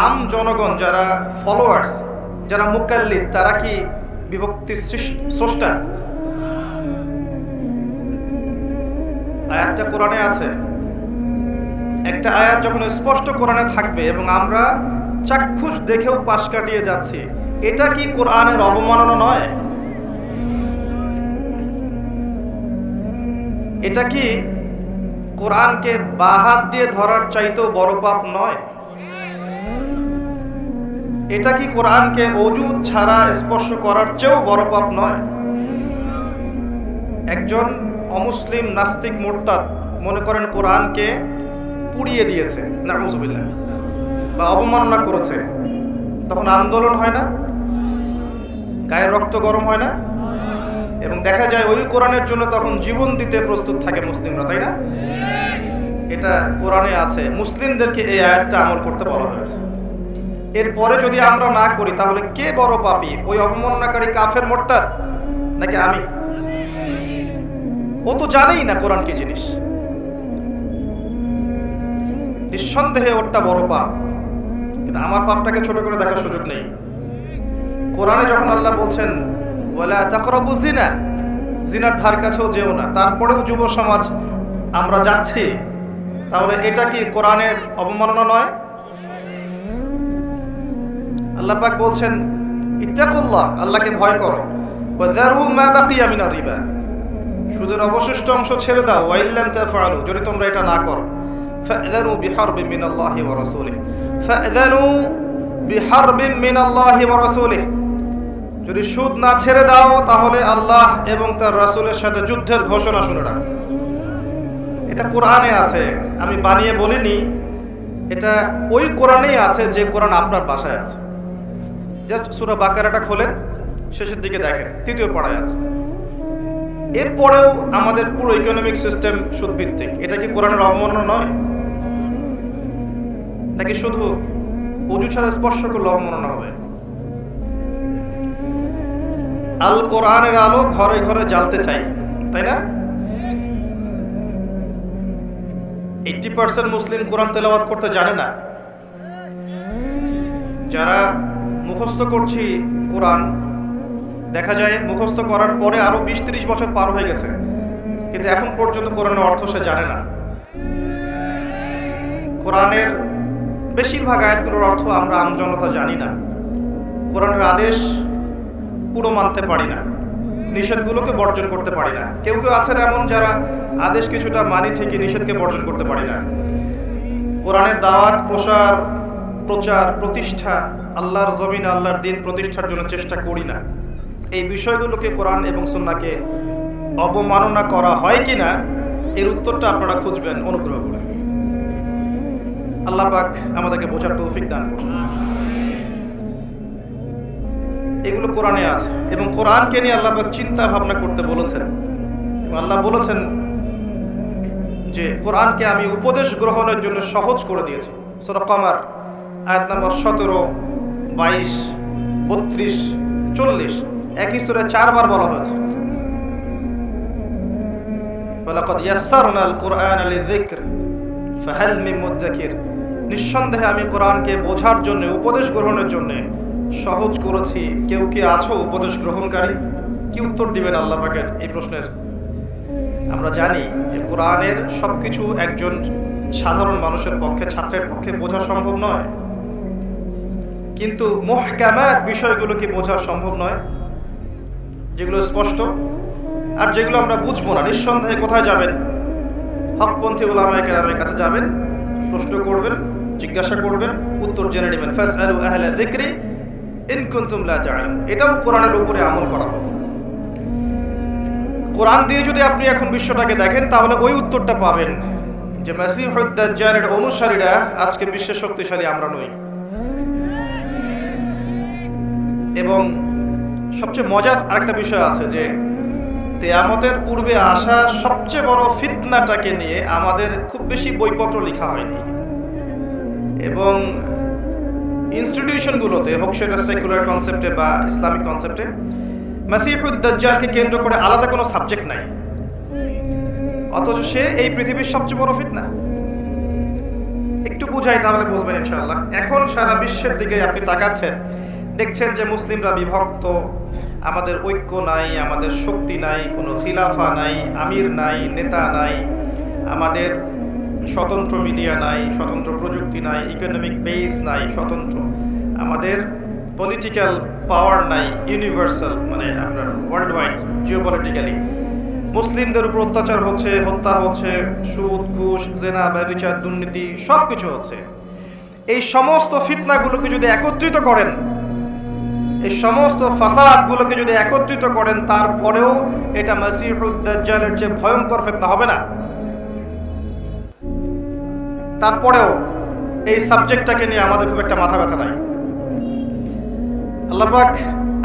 আম জনগণ, যারা ফলোয়ার্স, যারা মুকাল্লিদ, তারা কি বিভক্তির স্রষ্টা? আয়াতটা কোরআনে আছে। একটা আয়াত যখন স্পষ্ট কোরআনে থাকবে এবং আমরা চাক্ষুষ দেখেও পাশ কাটিয়ে যাচ্ছি, এটা কি কোরআনের অবমাননা নয়? এটা কি কোরআনকে বাহাত দিয়ে ধরার চাইতেও বড় পাপ নয়? এটা কি কোরআনকে অজু ছাড়া স্পর্শ করার চেয়েও বড় পাপ নয়? একজন অমুসলিম নাস্তিক মুরতাদ মনে করেন কোরআনকে পুড়িয়ে দিয়েছে, নাউযুবিল্লাহ, বা অবমাননা করেছে, তখন আন্দোলন হয় না? গায়ের রক্ত গরম হয় না? এবং দেখা যায় ওই কোরআনের জন্য তখন জীবন দিতে প্রস্তুত থাকে মুসলিমরা, তাই না? এটা কোরআনে আছে। মুসলিমদেরকে এই আয়াতটা আমল করতে বলা হয়েছে। এরপরে যদি আমরা না করি তাহলে কে বড় পাপী? ওই অবমাননাকারী কাফের মুরতাদ নাকি আমি? ও তো জানেই না কোরআন কি জিনিস। নিঃসন্দেহে ওরটা বড় পাপ, কিন্তু আমার পাপটাকে ছোট করে দেখার সুযোগ নেই। কোরআনে যখন আল্লাহ বলছেন ওয়ালা তাকরাবু জিনা, জিনার ধার কাছেও যেও না, তারপরেও যুব সমাজ আমরা যাচ্ছি, তাহলে এটা কি কোরআনের অবমাননা নয়? আল্লাহ পাক বলছেন ইত্তাকুল্লাহ, আল্লাহকে ভয় করো, ওয়া যারু মা বাকিয়া মিনার রিবা, সুদের অবশিষ্ট অংশ ছেড়ে দাও, ওয়া ইল্লাম তাফআলু, যদি তোমরা এটা না করো, ফা'যানু বিহারবিন মিনাল্লাহি ওয়া রাসূলিহি, ফা'যানু বিহারবিন মিনাল্লাহি ওয়া রাসূলিহি, যদি সুদ না ছেড়ে দাও তাহলে আল্লাহ এবং তার রাসূলের সাথে যুদ্ধের ঘোষণা শুনে রাখো। এটা কোরআনে আছে, আমি বানিয়ে বলিনি। এটা ওই কোরআনেই আছে যে কোরআন আপনার বাসায় আছে। জাস্ট সূরা বাকারাটা খোলেন, শেষের দিকে দেখেন, 3য় পারায় আছে। এরপরেও আমাদের পুরো ইকোনমিক সিস্টেম সুদভিত্তিক। এটা কি কোরআনের অবমাননা নয়? নাকি শুধু ওযু ছাড়া স্পর্শ করলে অবমাননা হবে? আল কোরআনের আলো ঘরে ঘরে জ্বালতে চাই, তাই না? 80% মুসলিম কোরআন তেলাওয়াত করতে জানে না। যারা মুখস্থ করছি কোরআন, দেখা যায় মুখস্থ করার পরে আরো 20-30 বছর পার হয়ে গেছে, কিন্তু এখন পর্যন্ত কোরআনের অর্থ সে জানে না। কোরআনের বেশিরভাগ আয়াতগুলোর অর্থ আমরা আমজনতা জানি না। কোরআনের আদেশ পুরো মানতে পারি না, নিষেধগুলোকে বর্জন করতে পারি না। কেউ কেউ আছেন এমন যারা আদেশ কিছুটা মানি ঠিকই, নিষেধকে বর্জন করতে পারি না। কোরআনের দাওয়াত, প্রচার, প্রতিষ্ঠা, আল্লাহর জমিন, আল্লাহর দিন প্রতিষ্ঠার জন্য চেষ্টা করি না। এই বিষয়গুলোকে কোরআন এবং সুন্নাহকে অবমাননা করা হয় কিনা এর উত্তরটা আপনারা খুঁজবেন অনুগ্রহ করে। আল্লাহ পাক আমাদেরকে বোঝার তৌফিক দান করুন। এগুলো কোরআনে আছে এবং কোরআনকে নিয়ে আল্লাহ পাক চিন্তা ভাবনা করতে বলেছেন। আল্লাহ বলেছেন যে কোরআনকে আমি উপদেশ গ্রহণের জন্য সহজ করে দিয়েছি। সূরা কমার আয়াত নম্বর 17, 22, 32, 40 একই সূরায় 4 বার বলা হয়েছে। ওয়ালাকাদ ইয়াসসারনাল কুরআনা লিযিকর ফাহাল মিন মুদ্দাকির, নিঃসন্দেহে আমি কোরআনকে বোঝার জন্য, উপদেশ গ্রহণের জন্য সহজ করেছি। কেউ কি আছো উপদেশ গ্রহণকারী? কি উত্তর দিবেন আল্লাহ পাকের এই প্রশ্নের? আমরা জানি যে কোরআনের সবকিছু একজন সাধারণ মানুষের পক্ষে, ছাত্রের পক্ষে বোঝা সম্ভব নয়, কিন্তু মুহকামাত বিষয়গুলো কি বোঝা সম্ভব নয়? যেগুলো স্পষ্ট আর যেগুলো আমরা বুঝবো না, নিঃসন্দেহে কোথায় যাবেন? হকপন্থী উলামায়ে কেরামের কাছে যাবেন, প্রশ্ন করবেন, জিজ্ঞাসা করবেন, উত্তর জেনে নেবেন। ফাসআলু আহলা যিকরি ইন কুনতুম লা তা'লামুন। এটাও কোরআনের উপরে আমল করা হবে। কোরআন দিয়ে যদি আপনি এখন বিশ্বটাকে দেখেন তাহলে ওই উত্তরটা পাবেন যে মাসিহুদ দাজ্জালের অনুসারীরা আজকে বিশ্বের শক্তিশালী আমরা নই। এবং সবচেয়ে মজার আরেকটা বিষয় আছে যে কিয়ামতের পূর্বে আসা সবচেয়ে বড় ফিতনাটাকে নিয়ে আমাদের খুব বেশি বইপত্র লেখা হয়নি, এবং ইনস্টিটিউশনগুলোতে হোক সেটা সেকুলার কনসেপ্টে বা ইসলামিক কনসেপ্টে মাসিহুদ দাজ্জালকে কেন্দ্র করে আলাদা কোনো সাবজেক্ট নাই। অথচ সে এই পৃথিবীর সবচেয়ে বড় ফিতনা। একটু বুঝাই তাহলে বুঝবেন ইনশাআল্লাহ। এখন সারা বিশ্বের দিকে আপনি তাকাচ্ছেন, দেখছেন যে মুসলিমরা বিভক্ত, আমাদের ঐক্য নাই, আমাদের শক্তি নাই, কোনো খিলাফা নাই, আমির নাই, নেতা নাই, আমাদের স্বতন্ত্র মিডিয়া নাই, স্বতন্ত্র প্রযুক্তি নাই, ইকোনমিক বেস নাই স্বতন্ত্র, আমাদের পলিটিক্যাল পাওয়ার নাই ইউনিভার্সাল, মানে আপনার ওয়ার্ল্ড ওয়াইড জিওপলিটিক্যালি মুসলিমদের উপর অত্যাচার হচ্ছে, হত্যা হচ্ছে, সুদ ঘুষ জেনা ব্যভিচার দুর্নীতি সব কিছু হচ্ছে। এই সমস্ত ফিতনাগুলোকে যদি একত্রিত করেন, এই সমস্ত ফাসাদগুলোকে যদি একত্রিত করেন, তারপরেও এটা মাসিহুদ দাজ্জালের চেয়ে ভয়ঙ্কর ফিতনা হবে না? তারপরেও এই সাবজেক্টটাকে নিয়ে আমাদের খুব একটা মাথা ব্যথা নাই। আল্লাহ পাক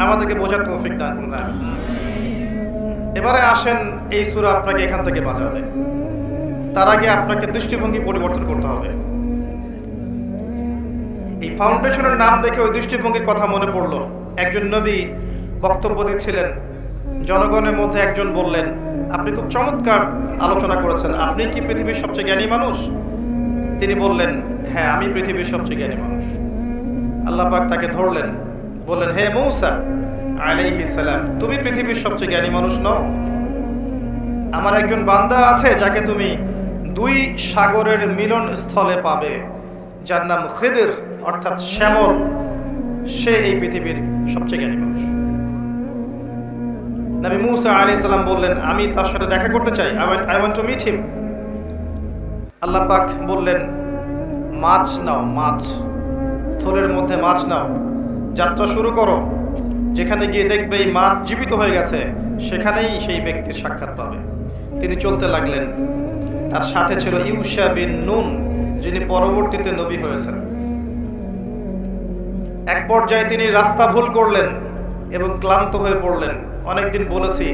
আমাদেরকে বোঝার তৌফিক দান করুন। এবারে আসেন, এই সূরা আপনাকে এখান থেকে বাঁচাবে। তার আগে আপনাকে দৃষ্টিভঙ্গি পরিবর্তন করতে হবে। এই ফাউন্ডেশনের নাম দেখে ওই দৃষ্টিভঙ্গির কথা মনে পড়লো। একজন নবী বক্তব্য দিচ্ছিলেন, জনগণের মধ্যে একজন বললেন, আপনি খুব চমৎকার আলোচনা করেছেন, আপনি কি পৃথিবীর সবচেয়ে জ্ঞানী মানুষ? তিনি বললেন, হ্যাঁ আমি পৃথিবীর সবচেয়ে জ্ঞানী মানুষ। আল্লাহ পাক তাকে ধরলেন, বললেন, হে মূসা আলাইহিস সালাম, তুমি পৃথিবীর সবচেয়ে জ্ঞানী মানুষ নও। আমার একজন বান্দা আছে যাকে তুমি 2 সাগরের মিলন স্থলে পাবে, যার নাম খিদির অর্থাৎ শ্যামল, সে এই পৃথিবীর সবচেয়ে জ্ঞানী মানুষ। নবী মূসা আলাইহিস সালাম বললেন, আমি তার সাথে দেখা করতে চাই, I want to meet him. Allah পাক বললেন, মাছ নাও, মাছ, থলের মধ্যে মাছ নাও, যাত্রা শুরু করো। যেখানে গিয়ে দেখবে এই মাছ জীবিত হয়ে গেছে, সেখানেই সেই ব্যক্তির সাক্ষাৎ পাবে। তিনি চলতে লাগলেন। তার সাথে ছিল ইউশা বিন নুন, যিনি পরবর্তীতে নবী হয়েছেন। এক পর্যায়ে তিনি রাস্তা ভুল করলেন এবং ক্লান্ত হয়ে পড়লেন। অনেকদিন বলেছি,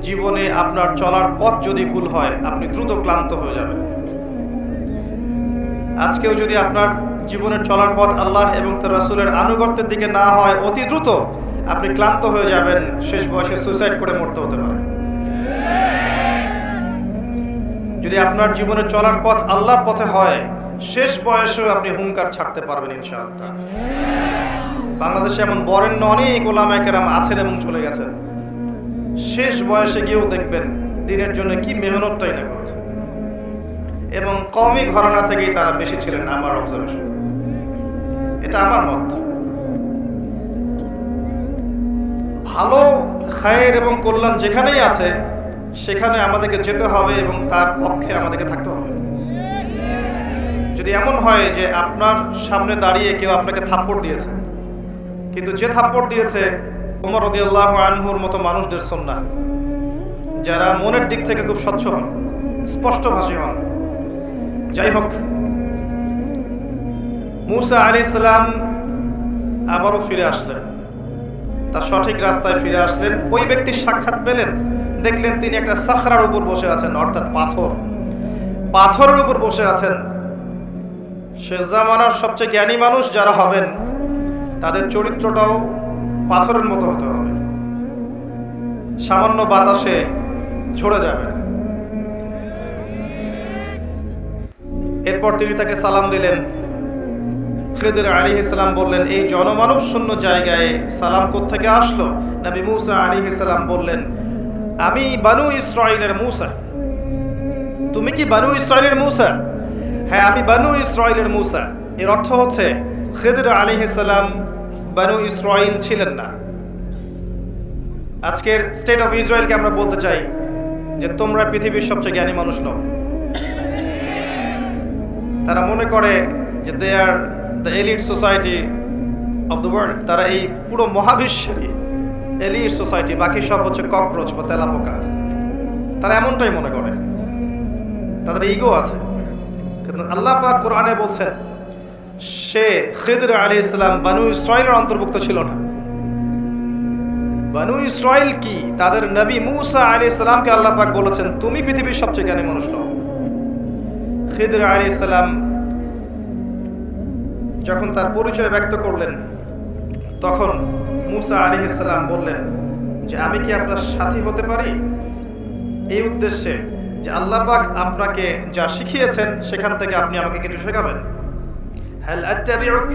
জীবনে আপনার চলার পথ যদি ভুল হয়, আপনি দ্রুত ক্লান্ত হয়ে যাবেন। আজকেও যদি আপনার জীবনের চলার পথ আল্লাহ এবং তার রাসূলের আনুগত্যের দিকে না হয়, অতি দ্রুত আপনি ক্লান্ত হয়ে যাবেন, শেষ বয়সে সুইসাইড করে মরতে হতে পারে। যদি আপনার জীবনের চলার পথ আল্লাহর পথে হয়, শেষ বয়সেও আপনি হুঙ্কার ছাড়তে পারবেন ইনশাআল্লাহ। বাংলাদেশে এমন বরেণ্য অনেক ওলামায়ে কেরাম আছেন এবং চলে গেছেন, শেষ বয়সে গিয়েও দেখবেন দিনের জন্য কি মেহনতটাই না করেছে, এবং কওমি ঘরানা থেকেই তারা বেশি ছিলেন, আমার অবজারভেশন, এটা আমার মত। ভালো খায়ের এবং কল্যাণ যেখানেই আছে, সেখানে আমাদেরকে যেতে হবে এবং তার পক্ষে আমাদেরকে থাকতে হবে। যদি এমন হয় যে আপনার সামনে দাঁড়িয়ে কেউ আপনাকে থাপ্পড় দিয়েছে, কিন্তু যে থাপ্পড় দিয়েছে ওমর রাদিয়াল্লাহু আনহুর মতো মানুষদের সুন্নাহ, যারা মনের দিক থেকে খুব স্বচ্ছ হন, স্পষ্টভাষী হন। যাই হোক, মূসা আলাইহিস সালাম আবারও ফিরে আসলেন, তার সঠিক রাস্তায় ফিরে আসলেন। ওই ব্যক্তির সাক্ষাৎ পেলেন, দেখলেন তিনি একটা সাখরার উপর বসে আছেন, অর্থাৎ পাথরের উপর বসে আছেন। শেষ জামানার সবচেয়ে জ্ঞানী মানুষ যারা হবেন, তাদের চরিত্রটাও পাথরের মতো হতে হবে, সামান্য বাতাসে ঝরে যাবে না। এরপর তিনি তাকে সালাম দিলেন। খিদির আলাইহিস সালাম বললেন, এই জনমানব শূন্য জায়গায় সালাম কোত্থেকে আসলো? নবী মূসা আলাইহিস সালাম বললেন, আমি বানু ইসরাইলের মূসা। তুমি কি বানু ইসরাইলের মূসা? হ্যাঁ, আমি বানু ইসরাইলের মূসা। এর অর্থ হচ্ছে খিদির আলাইহিস সালাম বানু ইসরাইল ছিলেন না। আজকের স্টেট অফ ইসরায়েলকে আমরা বলতে চাই যে তোমরা পৃথিবীর সবচেয়ে জ্ঞানী মানুষ নও। তারা মনে করে যে they are the elite society of the world. তারা এই পুরো মহাবিশ্বেরই এলিট সোসাইটি, বাকি সব হচ্ছে ককরোচ বা তেলাপোকা। তারা এমনটাই মনে করে, তাদের ইগো আছে। কিন্তু আল্লাহ পাক কোরআনে বলছেন, সে খিদির আলাইহিস সালাম বানু ইসরাইলের অন্তর্ভুক্ত ছিল না। বানু ইসরাইল কি? তাদের নবী মূসা আলাইহিস সালামকে আল্লাহ পাক বলেছেন, তুমি পৃথিবীর সবচেয়ে জ্ঞানী মানুষ নও। খিদির আলাইহিস সালাম যখন তার পরিচয় ব্যক্ত করলেন, তখন মূসা আলাইহিস সালাম বললেন যে আমি কি আপনার সাথী হতে পারি? এই উদ্দেশ্যে যে আল্লাহ পাক আপনাকে যা শিখিয়েছেন সেখান থেকে আপনি আমাকে কিছু শেখাবেন। হাল আত্তাবিউক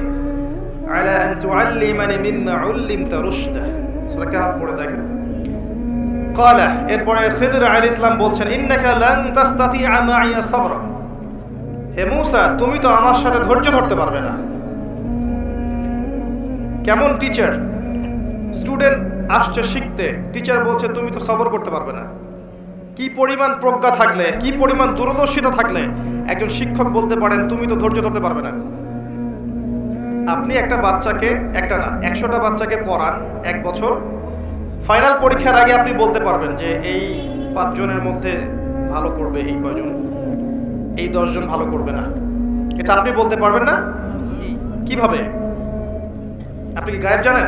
আলা আন তুআল্লিমানি মিম্মা উল্লিমতা রুশদা, সূরা কাহফ পড়ে দেখেন। ক্বালা, এরপরে খিদর আলাইহিস সালাম বলছেন, ইন্নাকা লান তাসতাতিআ মাইয়া সাবরা, হে মূসা তুমি তো আমার সাথে ধৈর্য ধরতে পারবে না। কেমন টিচার, স্টুডেন্ট আসছে শিখতে, টিচার বলছে তুমি তো সবর করতে পারবে না। কি পরিমাণ প্রজ্ঞা থাকলে, কি পরিমাণ দূরদর্শিতা থাকলে একজন শিক্ষক বলতে পারেন তুমি তো ধৈর্য ধরতে পারবে না। আপনি একটা বাচ্চাকে, একটা না 100টা বাচ্চাকে পড়ান 1 বছর, ফাইনাল পরীক্ষার আগে আপনি বলতে পারবেন যে এই 5 জনের মধ্যে ভালো করবে এই কয়জন, এই 10 জন ভালো করবে না। এটা আপনি বলতে পারবেন না। কিভাবে? আপনি কি গায়েব জানেন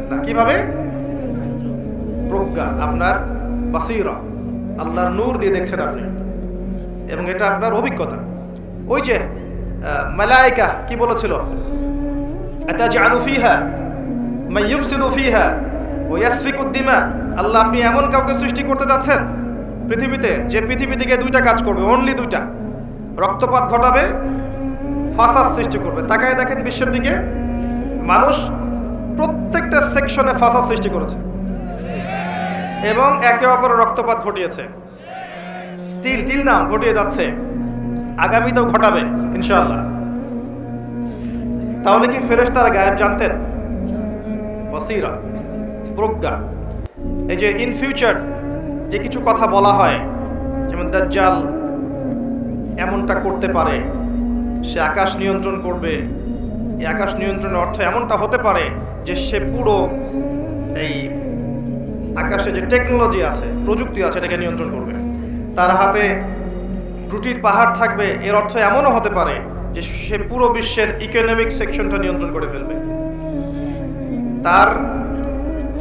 না? কিভাবে? প্রজ্ঞা, আপনার বাসীরা, আল্লাহর নূর দিয়ে দেখছেন আপনি, এবং এটা আপনার অভিজ্ঞতা। ওই যে মালায়েকা কি বলেছিল, আতাজআলু ফিহা মান ইউফসিদু ফিহা ওয়া ইয়াসফিকুদ দিমা, আল্লাহ আপনি এমন কাউকে সৃষ্টি করতে যাচ্ছেন পৃথিবীতে যে পৃথিবী থেকে 2টা কাজ করবে, অনলি 2টা, রক্তপাত ঘটাবে, ফাসাদ সৃষ্টি করবে। তাকায় দেখেন বিশ্বের দিকে, মানুষ প্রত্যেকটা সেকশনে ফাসাদ সৃষ্টি করেছে এবং একে অপরের রক্তপাত ঘটিয়েছে। স্টিল না ঘটিয়ে যাচ্ছে, আগামীতেও ঘটাবে ইনশাআল্লাহ। তাহলে কি ফেরেশতারা গায়েব জানতেন? বসীরা, প্রজ্ঞা। এই যে ইন ফিউচার যে কিছু কথা বলা হয়, যেমন দাজ্জাল এমনটা করতে পারে, সে আকাশ নিয়ন্ত্রণ করবে, এই আকাশ নিয়ন্ত্রণের অর্থ এমনটা হতে পারে যে সে পুরো এই আকাশে যে টেকনোলজি আছে, প্রযুক্তি আছে, এটাকে নিয়ন্ত্রণ করবে। তার হাতে রুটির পাহাড় থাকবে, এর অর্থ এমনও হতে পারে যে সে পুরো বিশ্বের ইকোনমিক সেকশনটা নিয়ন্ত্রণ করে ফেলবে। তার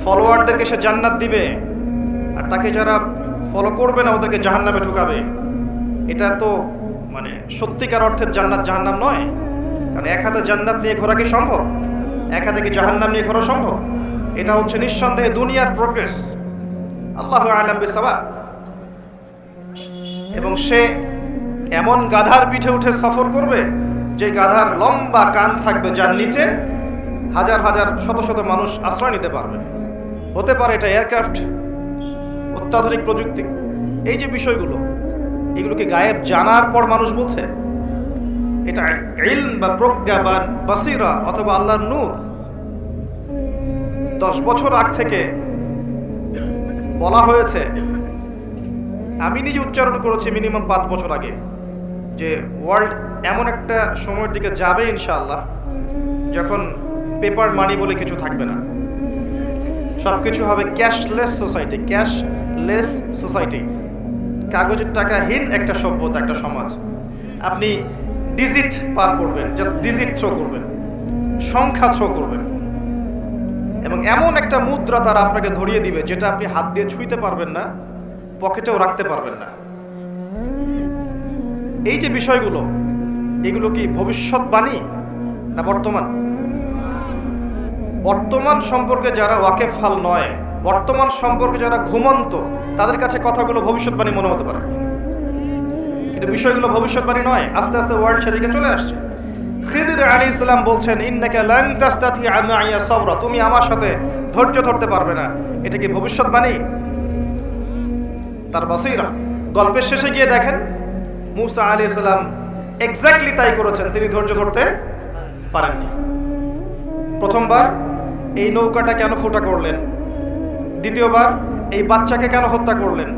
ফলোয়ারদেরকে সে জান্নাত দিবে, আর তাকে যারা ফলো করবে না ওদেরকে জাহান্নামে ঢুকাবে। এটা তো মানে সত্যিকার অর্থের জান্নাত জাহান্নাম নয়, কারণ এক হাতে জান্নাত নিয়ে ঘোরা কি সম্ভব? এক হাতে কি জাহান্নাম নিয়ে ঘোরা সম্ভব? এটা হচ্ছে নিঃসন্দেহে দুনিয়ার প্রোগ্রেস, আল্লাহু আ'লাম বিসসাওয়াব। এবং সে এমন গাধার পিঠে উঠে সফর করবে যে গাধার লম্বা কান থাকবে, যার নিচে হাজার হাজার শত শত মানুষ আশ্রয় নিতে পারবে। হতে পারে এটা এয়ারক্রাফট, অত্যাধুনিক প্রযুক্তি। এই যে বিষয়গুলো, এগুলোকে গায়েব জানার পর মানুষ বলছে এটা ইলম বা প্রজ্ঞা বা বাসীরা অথবা আল্লাহর নূর। 10 বছর আগ থেকে বলা হয়েছে, আমি নিজে উচ্চারণ করেছি মিনিমাম 5 বছর আগে, যে ওয়ার্ল্ড এমন একটা সময়ের দিকে যাবে ইনশাআল্লাহ যখন পেপার মানি বলে কিছু থাকবে না, সবকিছু হবে ক্যাশলেস সোসাইটি। ক্যাশলেস সোসাইটি, কাগজের টাকাহীন একটা সভ্যতা, একটা সমাজ। আপনি ডিজিট পার করবেন, জাস্ট ডিজিট থ্রো করবেন, সংখ্যা থ্রো করবেন, এবং এমন একটা মুদ্রা তারা আপনাকে ধরিয়ে দিবে যেটা আপনি হাত দিয়ে ছুঁইতে পারবেন না, পকেটেও রাখতে পারবেন না। এই যে বিষয়গুলো, এগুলো কি ভবিষ্যৎবাণী না বর্তমান? বর্তমান সম্পর্কে যারা ওয়াকেফহাল নয়, বর্তমান সম্পর্কে যারা ঘুমন্ত, তাদের কাছে কথাগুলো ভবিষ্যৎবাণী মনে হতে পারে, কিন্তু বিষয়গুলো ভবিষ্যৎবাণী নয়। আস্তে আস্তে ওয়ার্ল্ড সেদিকে চলে আসছে। খিদির আলাইহিস সালাম বলছেন, ইন্নাকা লান তাসতাতিআ মাইয়া সাবরা, তুমি আমার সাথে ধৈর্য ধরতে পারবে না। এটা কি ভবিষ্যৎবাণী? তার বাসীরা। গল্পের শেষে গিয়ে দেখেন মূসা আলাইহিস সালাম এক্স্যাক্টলি তাই করেছেন, তিনি ধৈর্য ধরতে পারেননি। প্রথমবার এই নৌকাটা কেন ফুটা করলেন, দ্বিতীয়বার এই বাচ্চাকে কেন হত্যা করলেন,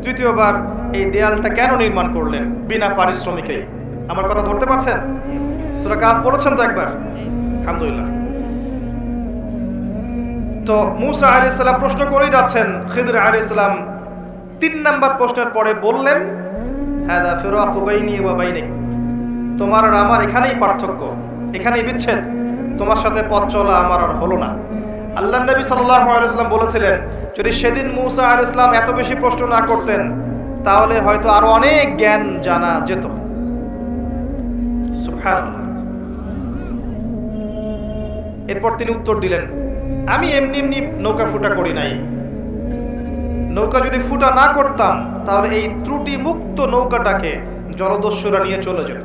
তৃতীয়বার এই দেয়ালটা কেন নির্মাণ করলেন বিনা পারিশ্রমিকে? আমার কথা ধরতে পারছেন? সূরা কাহফ পড়েছেন তো একবার? আলহামদুলিল্লাহ। তো মূসা আলাইহিস সালাম প্রশ্ন করেই যাচ্ছেন, খিদর আলাইহিস সালাম 3 নাম্বার প্রশ্নের পরে বললেন, হাদা ফিরাকু বাইনি ওয়া বাইনিক, তোমার আর আমার এখানেই পার্থক্য, এখানেই বিচ্ছেদ, তোমার সাথে পথ চলা আমার আর হলো না। আল্লাহর নবী সাল্লাল্লাহু আলাইহি ওয়াসাল্লাম বলেছিলেন, যদি সেদিন মূসা আলাইহিস সালাম এত বেশি প্রশ্ন না করতেন তাহলে হয়তো আরো অনেক জ্ঞান জানা যেত। সুবহানাল্লাহ। এরপর তিনি উত্তর দিলেন, আমি এমনি এমনি নৌকা ফুটা করি নাই, নৌকা যদি ফুটা না করতাম তাহলে এই ত্রুটি মুক্ত নৌকাটাকে জলদস্যুরা নিয়ে চলে যেত।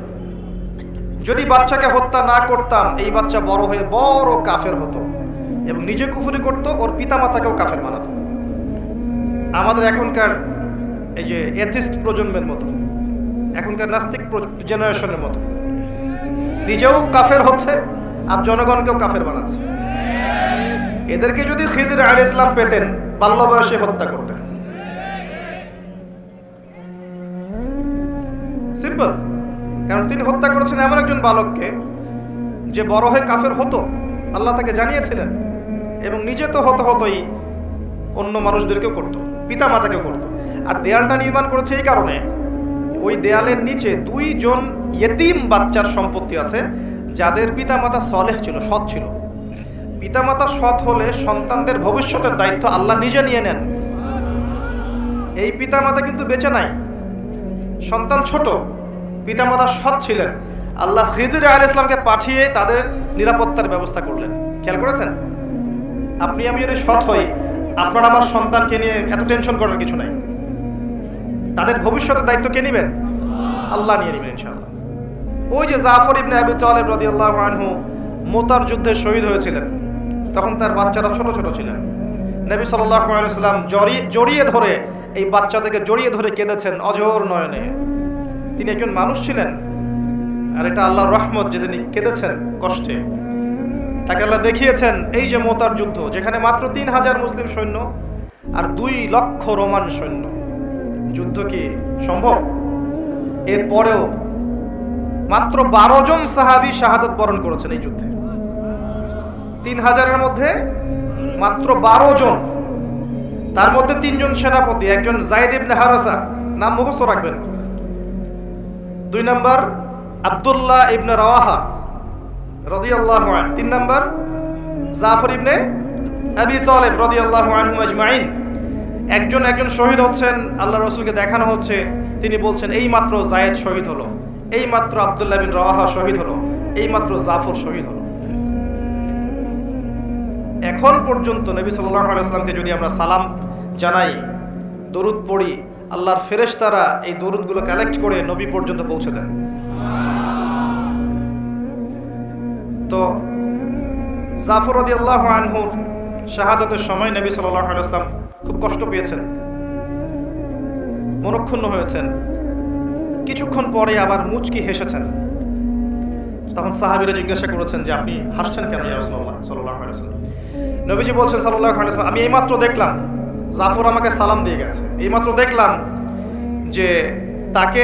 যদি বাচ্চাকে হত্যা না করতাম এই বাচ্চা বড় হয়ে বড় কাফের হতো এবং নিজে কুফরি করত, ওর পিতামাতাকেও কাফের বানাতো। আমাদের এখনকার এই যে এথিস্ট প্রজন্মের মতো, এখনকার নাস্তিক জেনারেশনের মতো নিজেও কাফের হচ্ছে আর জনগণকেও কাফের বানাচ্ছে। এদেরকে যদি খিদির আলাইহিস সালাম পেতেন বাল্য বয়সে হত্যা করতেন। সিম্পল। কারণ তিনি হত্যা করেছেন এমন একজন বালককে যে বড় হয়ে কাফের হতো, আল্লাহ তাকে জানিয়েছিলেন, এবং নিজে তো হতোই, অন্য মানুষদেরকেও করতো, পিতা মাতাকেও করতো। আর দেয়ালটা নির্মাণ করেছে এই কারণে, ওই দেয়ালের নিচে 2 জন ইয়েতিম বাচ্চার সম্পত্তি আছে যাদের পিতামাতা সলেহ ছিল, সৎ ছিল। পিতামাতা সৎ হলে সন্তানদের ভবিষ্যতের দায়িত্ব আল্লাহ নিজে নিয়ে নেন। এই পিতামাতা কিন্তু বেঁচে নাই, সন্তান ছোট, পিতামাতা সৎ ছিলেন, আল্লাহ খিদির আলাইহিস সালামকে পাঠিয়ে তাদের নিরাপত্তার ব্যবস্থা করলেন। খেয়াল করেছেন? আপনি আমি যদি সৎ হই, আপনার আমার সন্তানকে নিয়ে এত টেনশন করার কিছু নাই। তাদের ভবিষ্যতের দায়িত্ব কে নেবেন? আল্লাহ নিয়ে নেবেন ইনশাআল্লাহ। ওই যে জাফর ইবনে আবি তালিব রাদিয়াল্লাহু আনহু মুতার যুদ্ধে শহীদ হয়েছিলেন, তখন তার বাচ্চারা ছোট ছোট ছিলেন। নবী সাল্লাল্লাহু আলাইহি ওয়াসাল্লাম জড়িয়ে ধরে এই বাচ্চাদেরকে জড়িয়ে ধরে কেঁদেছেন অঝোর নয়নে। তিনি একজন মানুষ ছিলেন, আর এটা আল্লাহর রহমত যে তিনি কেঁদেছেন কষ্টে। তাকে আল্লাহ দেখিয়েছেন এই যে মুতার যুদ্ধ, যেখানে মাত্র 3000 মুসলিম সৈন্য আর 2 লক্ষ রোমান সৈন্য। যুদ্ধ কি সম্ভব? এরপরেও মাত্র 12 জন সাহাবী শাহাদাত বরণ করেছেন এই যুদ্ধে। 3000-এর মধ্যে মাত্র 12 জন, তার মধ্যে 3 জন সেনাপতি, একজন যায়েদ ইবনে হারাসা, নাম মুখস্থ রাখবেন। 2 নম্বর আব্দুল্লাহ ইবনে রাওয়াহা রাদিয়াল্লাহু আনহু, 3 নম্বর জাফর ইবনে আবি তালিব রাদিয়াল্লাহু আনহুম আজমাইন। একজন শহীদ হচ্ছেন, আল্লাহ রাসূলকে দেখানো হচ্ছে, তিনি বলছেন এই মাত্র যায়েদ শহীদ হলো, এই মাত্র আব্দুল্লাহ বিন রাওয়াহা শহীদ হলো, এই মাত্র জাফর শহীদ হলো। এখন পর্যন্ত নবী সাল্লাল্লাহু আলাইহি ওয়াসাল্লামকে যদি আমরা সালাম জানাই, দরুদ পড়ি, আল্লাহর ফেরেশতারা এই দরুদগুলো কালেক্ট করে নবী পর্যন্ত পৌঁছে দেন। তো জাফর রাদিয়াল্লাহু আনহু শাহাদাতের সময় নবী সাল্লাল্লাহু আলাইহি ওয়াসাল্লাম খুব কষ্ট পেয়েছেন, মনক্ষুণ্ণ হয়েছেন। কিছুক্ষণ পরে আবার মুচকি হেসেছেন। তখন সাহাবীরা জিজ্ঞাসা করেছেন যে আপনি হাসছেন কেন ইয়া রাসূলুল্লাহ সাল্লাল্লাহু আলাইহি ওয়াসাল্লাম? নবীজি বলছেন সাল্লাল্লাহু আলাইহি ওয়াসাল্লাম, আমি এইমাত্র দেখলাম জাফর আমাকে সালাম দিয়ে গেছে, এইমাত্র দেখলাম যে তাকে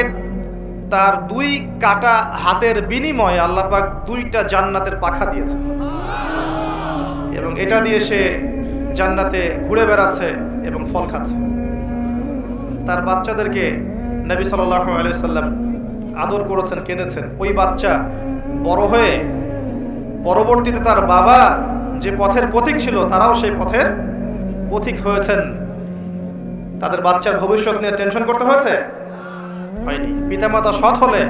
তার 2 কাটা হাতের বিনিময়ে আল্লাহ পাক 2টা জান্নাতের পাখা দিয়েছে, এবং এটা দিয়ে সে জান্নাতে ঘুরে বেড়াচ্ছে এবং ফল খাচ্ছে। তার বাচ্চাদেরকে নবী সাল্লাল্লাহু আলাইহি ওয়াসাল্লাম আদর করেছেন, কেঁদেছেন। ওই বাচ্চা বড় হয়ে পরবর্তীতে তার বাবা যে পথের পথিক ছিল, তারাও সেই পথের পথিক হয়েছেন। তাদের বাচ্চার ভবিষ্যৎ নিয়ে টেনশন করতে হয়েছে? হয়নি। পিতামাতা সৎ হলে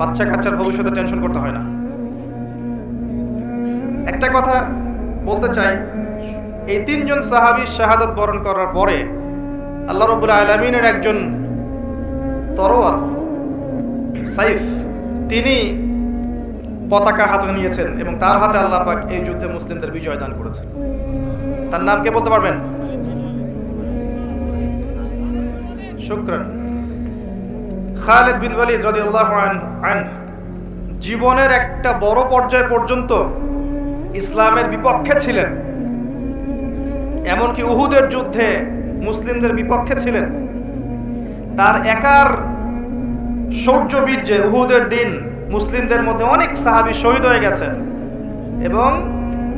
বাচ্চা কাচ্চার ভবিষ্যতে টেনশন করতে হয় না। একটা কথা বলতে চাই, এই 3 জন সাহাবী শাহাদাত বরণ করার পরে আল্লাহ রাব্বুল আলামিনের একজন তরোয়ার সাইফ, তিনি পতাকা হাতে নিয়েছেন এবং তার হাতে আল্লাহ পাক এই যুদ্ধে মুসলিমদের বিজয় দান করেছেন। তার নাম কে বলতে পারবেন? শুকরান। খালিদ বিন ওয়ালিদ রাদিয়াল্লাহু আনহু জীবনের একটা বড় পর্যায় পর্যন্ত ইসলামের বিপক্ষে ছিলেন, এমনকি উহুদের যুদ্ধে মুসলিমদের বিপক্ষে ছিলেন। তার একার শৌর্যবীর্যে উহুদের দিন মুসলিমদের মধ্যে অনেক সাহাবী শহীদ হয়ে গেছেন, এবং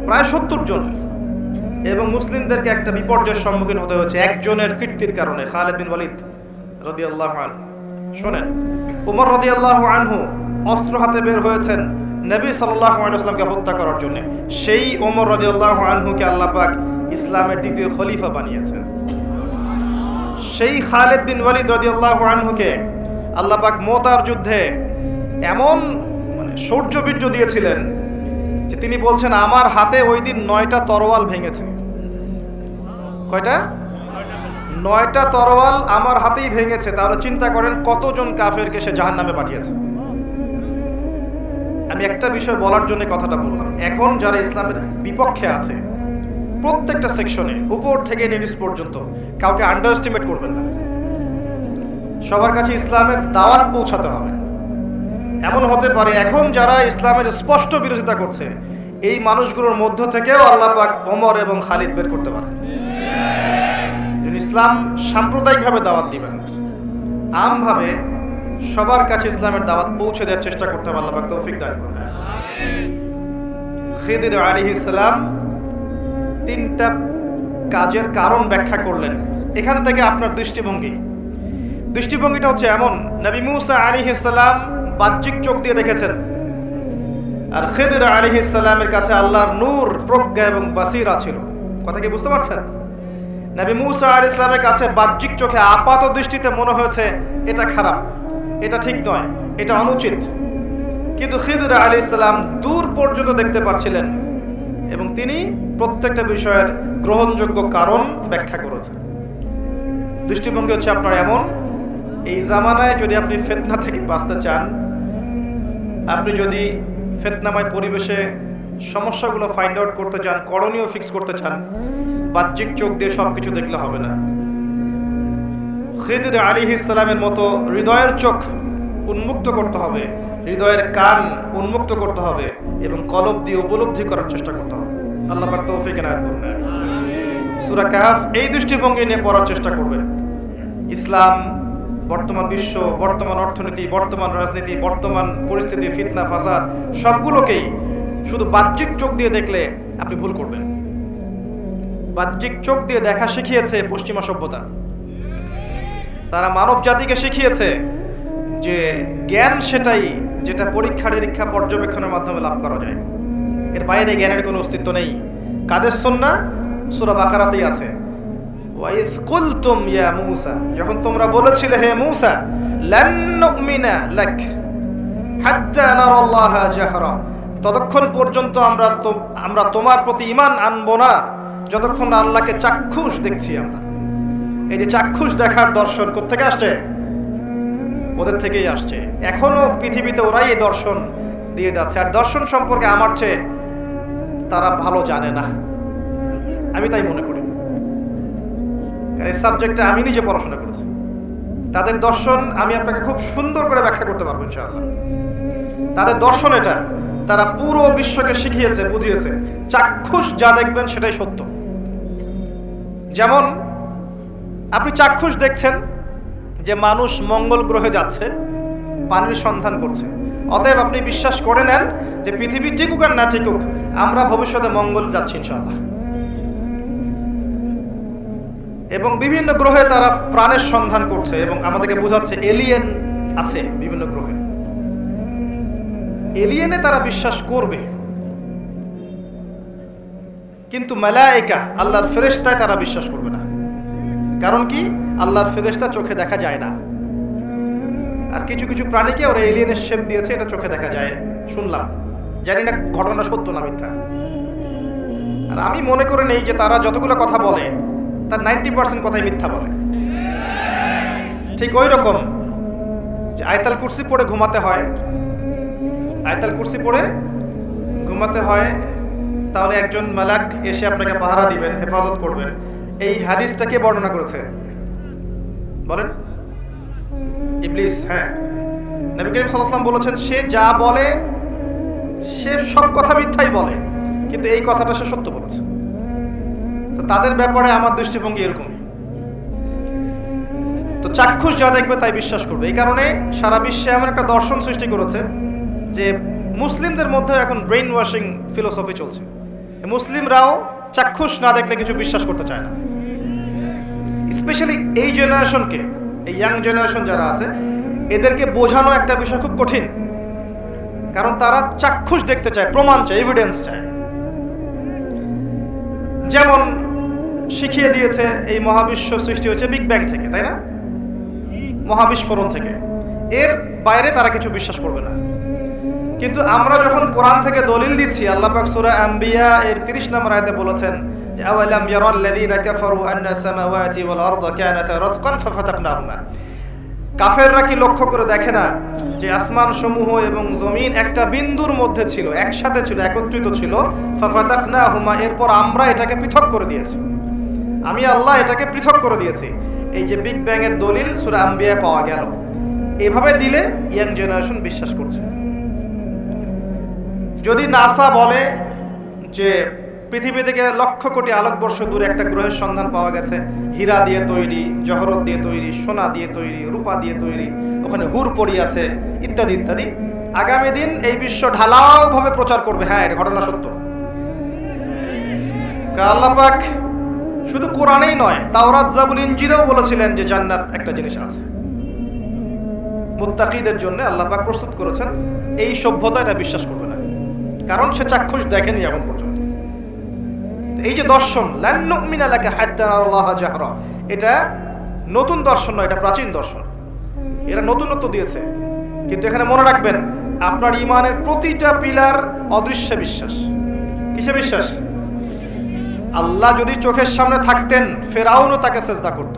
প্রায় 70 জন, এবং মুসলিমদেরকে একটা বিপর্যয়ের সম্মুখীন হতে হয়েছে একজনের কীর্তির কারণে, খালিদ বিন ওয়ালিদ রাদিয়াল্লাহু আনহু। শোনেন, উমর রাদিয়াল্লাহু আনহু অস্ত্র হাতে বের হয়েছেন নবী সাল্লাল্লাহু আলাইহি ওয়াসাল্লামকে হত্যা করার জন্য। সেই ওমর রাদিয়াল্লাহু আনহুকে আল্লাহ পাক ইসলামের দ্বিতীয় খলিফা বানিয়েছেন। সেই খালিদ বিন ওয়ালিদ রাদিয়াল্লাহু আনহুকে আল্লাহ পাক মুতার যুদ্ধে এমন শৌর্যবীর্য দিয়েছিলেন যে তিনি বলছেন আমার হাতে ওই দিন 9টা তরোয়াল ভেঙেছে। কয়টা? 9টা তরোয়াল আমার হাতেই ভেঙেছে, তাহলে চিন্তা করেন কতজন কাফেরকে সে জাহান্নামে পাঠিয়েছে। আমি একটা বিষয় বলার জন্য কথাটা বললাম, এখন যারা ইসলামের বিপক্ষে আছে প্রত্যেকটা সেকশনে উপর থেকে নিচ পর্যন্ত কাউকে আন্ডার এস্টিমেট করবেন না। সবার কাছে ইসলামের দাওয়াত পৌঁছাতে হবে। এমন হতে পারে এখন যারা ইসলামের স্পষ্ট বিরোধিতা করছে এই মানুষগুলোর মধ্য থেকেও আল্লাহ পাক ওমর এবং খালিদ বের করতে পারে। ইসলাম সাম্প্রদায়িকভাবে দাওয়াত দিবেন, আমভাবে সবার কাছে ইসলামের দাওয়াত পৌঁছে দেওয়ার চেষ্টা করতে হবে। আল্লাহ পাক তৌফিক দান করুন। খিদির আলাইহিস সালাম 3টা কাজের কারণ ব্যাখ্যা করলেন। এখান থেকে আপনার দৃষ্টিভঙ্গিটা হচ্ছে এমন, নবী মুসা আলাইহিস সালাম বাহ্যিক চোখ দিয়ে দেখেছেন, আর খিদির আলাইহিস সালামের কাছে আল্লাহর নূর, প্রজ্ঞা এবং বাসীরা ছিল। কথা কি বুঝতে পারছেন? নবী মুসা আলাইহিস সালামের কাছে বাহ্যিক চোখে আপাত দৃষ্টিতে মনে হয়েছে এটা খারাপ, এটা ঠিক নয়, এটা অনুচিত, কিন্তু খিদির আলাইহিস সালাম দূর পর্যন্ত দেখতে পাচ্ছিলেন এবং তিনি প্রত্যেকটা বিষয়ের গ্রহণযোগ্য কারণ ব্যাখ্যা করেছেন। দৃষ্টিভঙ্গি হচ্ছে আপনার এমন, এই জামানায় যদি আপনি ফিতনা থেকে বাঁচতে চান, আপনি যদি ফিতনাময় পরিবেশে সমস্যাগুলো ফাইন্ড আউট করতে চান, করণীয় ফিক্স করতে চান, বাহ্যিক চোখ দিয়ে সবকিছু দেখলে হবে না। খিদির আলাইহিস সালামের মতো হৃদয়ের চোখ উন্মুক্ত করতে হবে, হৃদয়ের কান উন্মুক্ত করতে হবে এবং কলব দিয়ে উপলব্ধি করার চেষ্টা করতে হবে। আল্লাহ পাক তৌফিক এনায়েত করুন। সূরা কাহফ এই দৃষ্টিভঙ্গি নিয়ে পড়ার চেষ্টা করবেন। ইসলাম, বর্তমান বিশ্ব, বর্তমান অর্থনীতি, বর্তমান রাজনীতি, বর্তমান পরিস্থিতি, ফিতনা ফাসাদ সবগুলোকেই শুধু বাহ্যিক চোখ দিয়ে দেখলে আপনি ভুল করবেন। বাহ্যিক চোখ দিয়ে দেখা শিখিয়েছে পশ্চিমা সভ্যতা। তারা মানব জাতিকে শিখিয়েছে যে জ্ঞান সেটাই যেটা পরীক্ষা নিরীক্ষা পর্যবেক্ষণের মাধ্যমে লাভ করা যায়, এর বাইরে জ্ঞানের কোনো অস্তিত্ব নেই। কাদের সুন্নাহ? সূরা বাকারাতেই আছে, ওয়াইজ কুলতুম ইয়া মূসা, যখন তোমরা বলেছিলে হে মূসা, লান নুমিনা লাক হাত্তা নারাল্লাহা জাহরা, ততক্ষণ পর্যন্ত আমরা তোমার প্রতি ঈমান আনবো না যতক্ষণ না আল্লাহকে চাক্ষুষ দেখছি আমরা। এই যে চাক্ষুষ দেখার দর্শন কোত্থেকে আসছে? ওদের থেকেই আসছে। এখনো পৃথিবীতে ওরাই এই দর্শন দিয়ে যাচ্ছে, আর দর্শন সম্পর্কে আমার চেয়ে তারা ভালো জানে না, আমি তাই মনে করি। এই সাবজেক্টে আমি নিজে পড়াশোনা করেছি, তাদের দর্শন আমি আপনাকে খুব সুন্দর করে ব্যাখ্যা করতে পারবো ইনশাআল্লাহ। তাদের দর্শন এটা, তারা পুরো বিশ্বকে শিখিয়েছে, বুঝিয়েছে চাক্ষুষ যা দেখবেন সেটাই সত্য। যেমন আপনি চাক্ষুষ দেখছেন যে মানুষ মঙ্গল গ্রহে যাচ্ছে, পানির সন্ধান করছে, অতএব আপনি বিশ্বাস করে নেন যে পৃথিবী টিকুক আর না টিকুক আমরা ভবিষ্যতে মঙ্গল যাচ্ছি ইনশাআল্লাহ। এবং বিভিন্ন গ্রহে তারা প্রাণের সন্ধান করছে এবং আমাদেরকে বোঝাচ্ছে এলিয়েন আছে বিভিন্ন গ্রহে। এলিয়েনে তারা বিশ্বাস করবে, কিন্তু মালায়েকা আল্লাহর ফেরেশতায় তারা বিশ্বাস করবে না। কারণ কি? আল্লাহর ফেরেশতা চোখে দেখা যায় না, আর কিছু কিছু প্রাণীকে ওরা এলিয়েনের শেপ দিয়েছে, এটা চোখে দেখা যায় শুনলাম, জানি না ঘটনা সত্য না মিথ্যা। আর আমি মনে করে নেই যে তারা যতগুলো কথা বলে তার 90% কথাই মিথ্যা বলে। ঠিক ওই রকম যে আয়াতুল কুরসি পড়ে ঘুমাতে হয়, আয়াতুল কুরসি পড়ে ঘুমাতে হয়, তাহলে একজন মালাক এসে আপনাকে পাহারা দিবেন, হেফাজত করবেন। এই হাদিসটা কে বর্ণনা করেছে বলেন? ইবলিস। হ্যাঁ, নবী করিম সাল্লাল্লাহু আলাইহি ওয়াসাল্লাম বলেছেন সে যা বলে সে সব কথা মিথ্যাই বলে, কিন্তু এই কথাটা সে সত্য বলেছে। তো তাদের ব্যাপারে আমার দৃষ্টিভঙ্গি এরকমই। তো চাক্ষুষ যা দেখবে তাই বিশ্বাস করবে। এই কারণে সারা বিশ্বে এমন একটা দর্শন সৃষ্টি করেছে যে মুসলিমদের মধ্যে এখন ব্রেইন ওয়াশিং ফিলোসফি চলছে। মুসলিমরাও চাক্ষুষ না দেখলে কিছু বিশ্বাস করতে চায় না। স্পেশালি এই জেনারেশনকে, এই ইয়াং জেনারেশন যারা আছে, এদেরকে বোঝানো একটা বিষয় খুব কঠিন, কারণ তারা চাক্ষুষ দেখতে চায়, প্রমাণ চায়, এভিডেন্স চায়। যেমন শিখিয়ে দিয়েছে এই মহাবিশ্ব সৃষ্টি হয়েছে বিগ ব্যাং থেকে, তাই না? মহাবিস্ফোরণ থেকে। এর বাইরে তারা কিছু বিশ্বাস করবে না। কিন্তু আমরা যখন কোরআন থেকে দলিল দিচ্ছি, আল্লাহ পাক সূরা আম্বিয়া এর 30 নম্বর আয়াতে বলেছেন আওয়ালাম ইয়ারাল্লাযীনা কাফারু আন্না সামাওয়াতি ওয়াল আরদা কানাতা রাতকান ফাফাতাকনাহুমা। কাফেররা কি লক্ষ্য করে দেখে না যে আসমান সমূহ এবং জমিন একটা বিন্দুর মধ্যে ছিল, একসাথে ছিল, একত্রিত ছিল। ফাফাতাকনাহুমা, এরপর আমরা এটাকে পৃথক করে দিয়েছি। আমি আল্লাহ এটাকে পৃথক করে দিয়েছি। এই যে বিগ ব্যাং এর দলিল সূরা আম্বিয়া পাওয়া গেল। এভাবে দিলে ইয়াং জেনারেশন বিশ্বাস করছে। যদি নাসা বলে যে পৃথিবী থেকে লক্ষ কোটি আলোকবর্ষ দূরে একটা গ্রহের সন্ধান পাওয়া গেছে, হীরা দিয়ে তৈরি, জহরত দিয়ে তৈরি, সোনা দিয়ে তৈরি, রূপা দিয়ে তৈরি, ওখানে হুরপরি আছে, ইত্যাদি ইত্যাদি, আগামী দিন এই বিশ্ব ঢালাও ভাবে প্রচার করবে হ্যাঁ এটা ঘটনা সত্য। আল্লাহ পাক শুধু কোরআনেই নয়, তাওরাত জাবুর ইনজিলেও বলেছিলেন যে জান্নাত একটা জিনিস আছে, মুত্তাকিদের জন্য আল্লাহ পাক প্রস্তুত করেছেন। এই সভ্যতা এটা বিশ্বাস করবে না, কারণ সে চাক্ষুষ দেখেনি এখন পর্যন্ত। এই যে দর্শন লান নুমিনা লাকা হাত্তা নারাল্লাহা জাহরা, এটা নতুন দর্শন নয়, এটা প্রাচীন দর্শন। এরা নতুনত্ব দিয়েছে, কিন্তু এখানে মনে রাখবেন আপনার ঈমানের প্রতিটা পিলার অদৃশ্য বিশ্বাস। কিসে বিশ্বাস? আল্লাহ যদি চোখের সামনে থাকতেন ফেরাউনও তাকে সিজদা করত।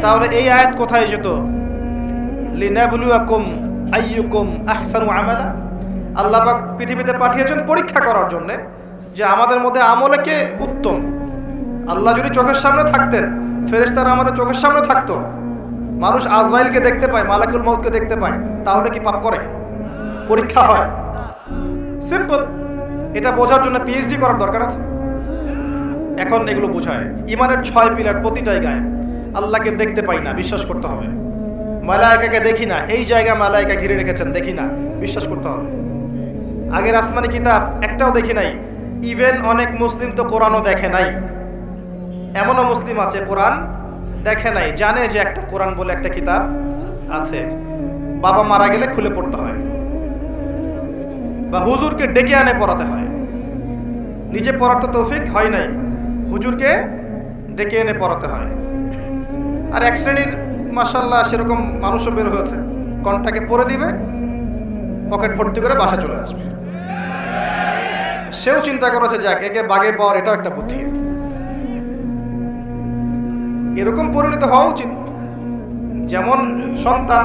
তাহলে এই আয়াত কোথায় যেত? লিনাবলুয়াকুম আইয়ুকুম আহসানু আমালা। আল্লাহ পাক পৃথিবীতে পাঠিয়েছেন পরীক্ষা করার জন্য যে আমাদের মধ্যে আমলে কে উত্তম। আল্লাহ যদি চোখের সামনে থাকতেন, ফেরেশতারা আমাদের চোখের সামনে থাকতো, মানুষ আজরাইলকে দেখতে পায়, মালাকুল মউতকে দেখতে পায়, তাহলে কি পাপ করে? পরীক্ষা হয়। সিম্পল। এটা বোঝার জন্য পিএইচডি করার দরকার আছে? এখন এগুলো বোঝায় ঈমানের 6 পিলার প্রতিটাই গায়েব। আল্লাহকে দেখতে পাই না, বিশ্বাস করতে হবে। মালায়েকাকে দেখি না, এই জায়গা মালায়েকা ঘিরে রেখেছেন, দেখি না, বিশ্বাস করতে হবে। আগের আসমানি কিতাব একটাও দেখি নাই। ইভেন অনেক মুসলিম তো কোরআনও দেখে নাই। এমনও মুসলিম আছে কোরআন দেখে নাই, জানে যে একটা কোরআন বলে একটা কিতাব আছে, বাবা মারা গেলে খুলে পড়তে হয় বা হুজুরকে ডেকে আনে পড়াতে হয়। নিজে পড়ার তো তৌফিক হয় নাই, হুজুরকে ডেকে এনে পড়াতে হয়। আর এক শ্রেণীর মাশাআল্লাহ সেরকম মানুষও বের হয়েছে, কণ্ঠাকে পড়ে দিবে, পকেট ভর্তি করে বাসা চলে আসবে। সেও চিন্তা করেছে যাক একে বাগে পাওয়ার এটাও একটা বুদ্ধি। এরকম পরিণত হওয়া উচিত। যেমন সন্তান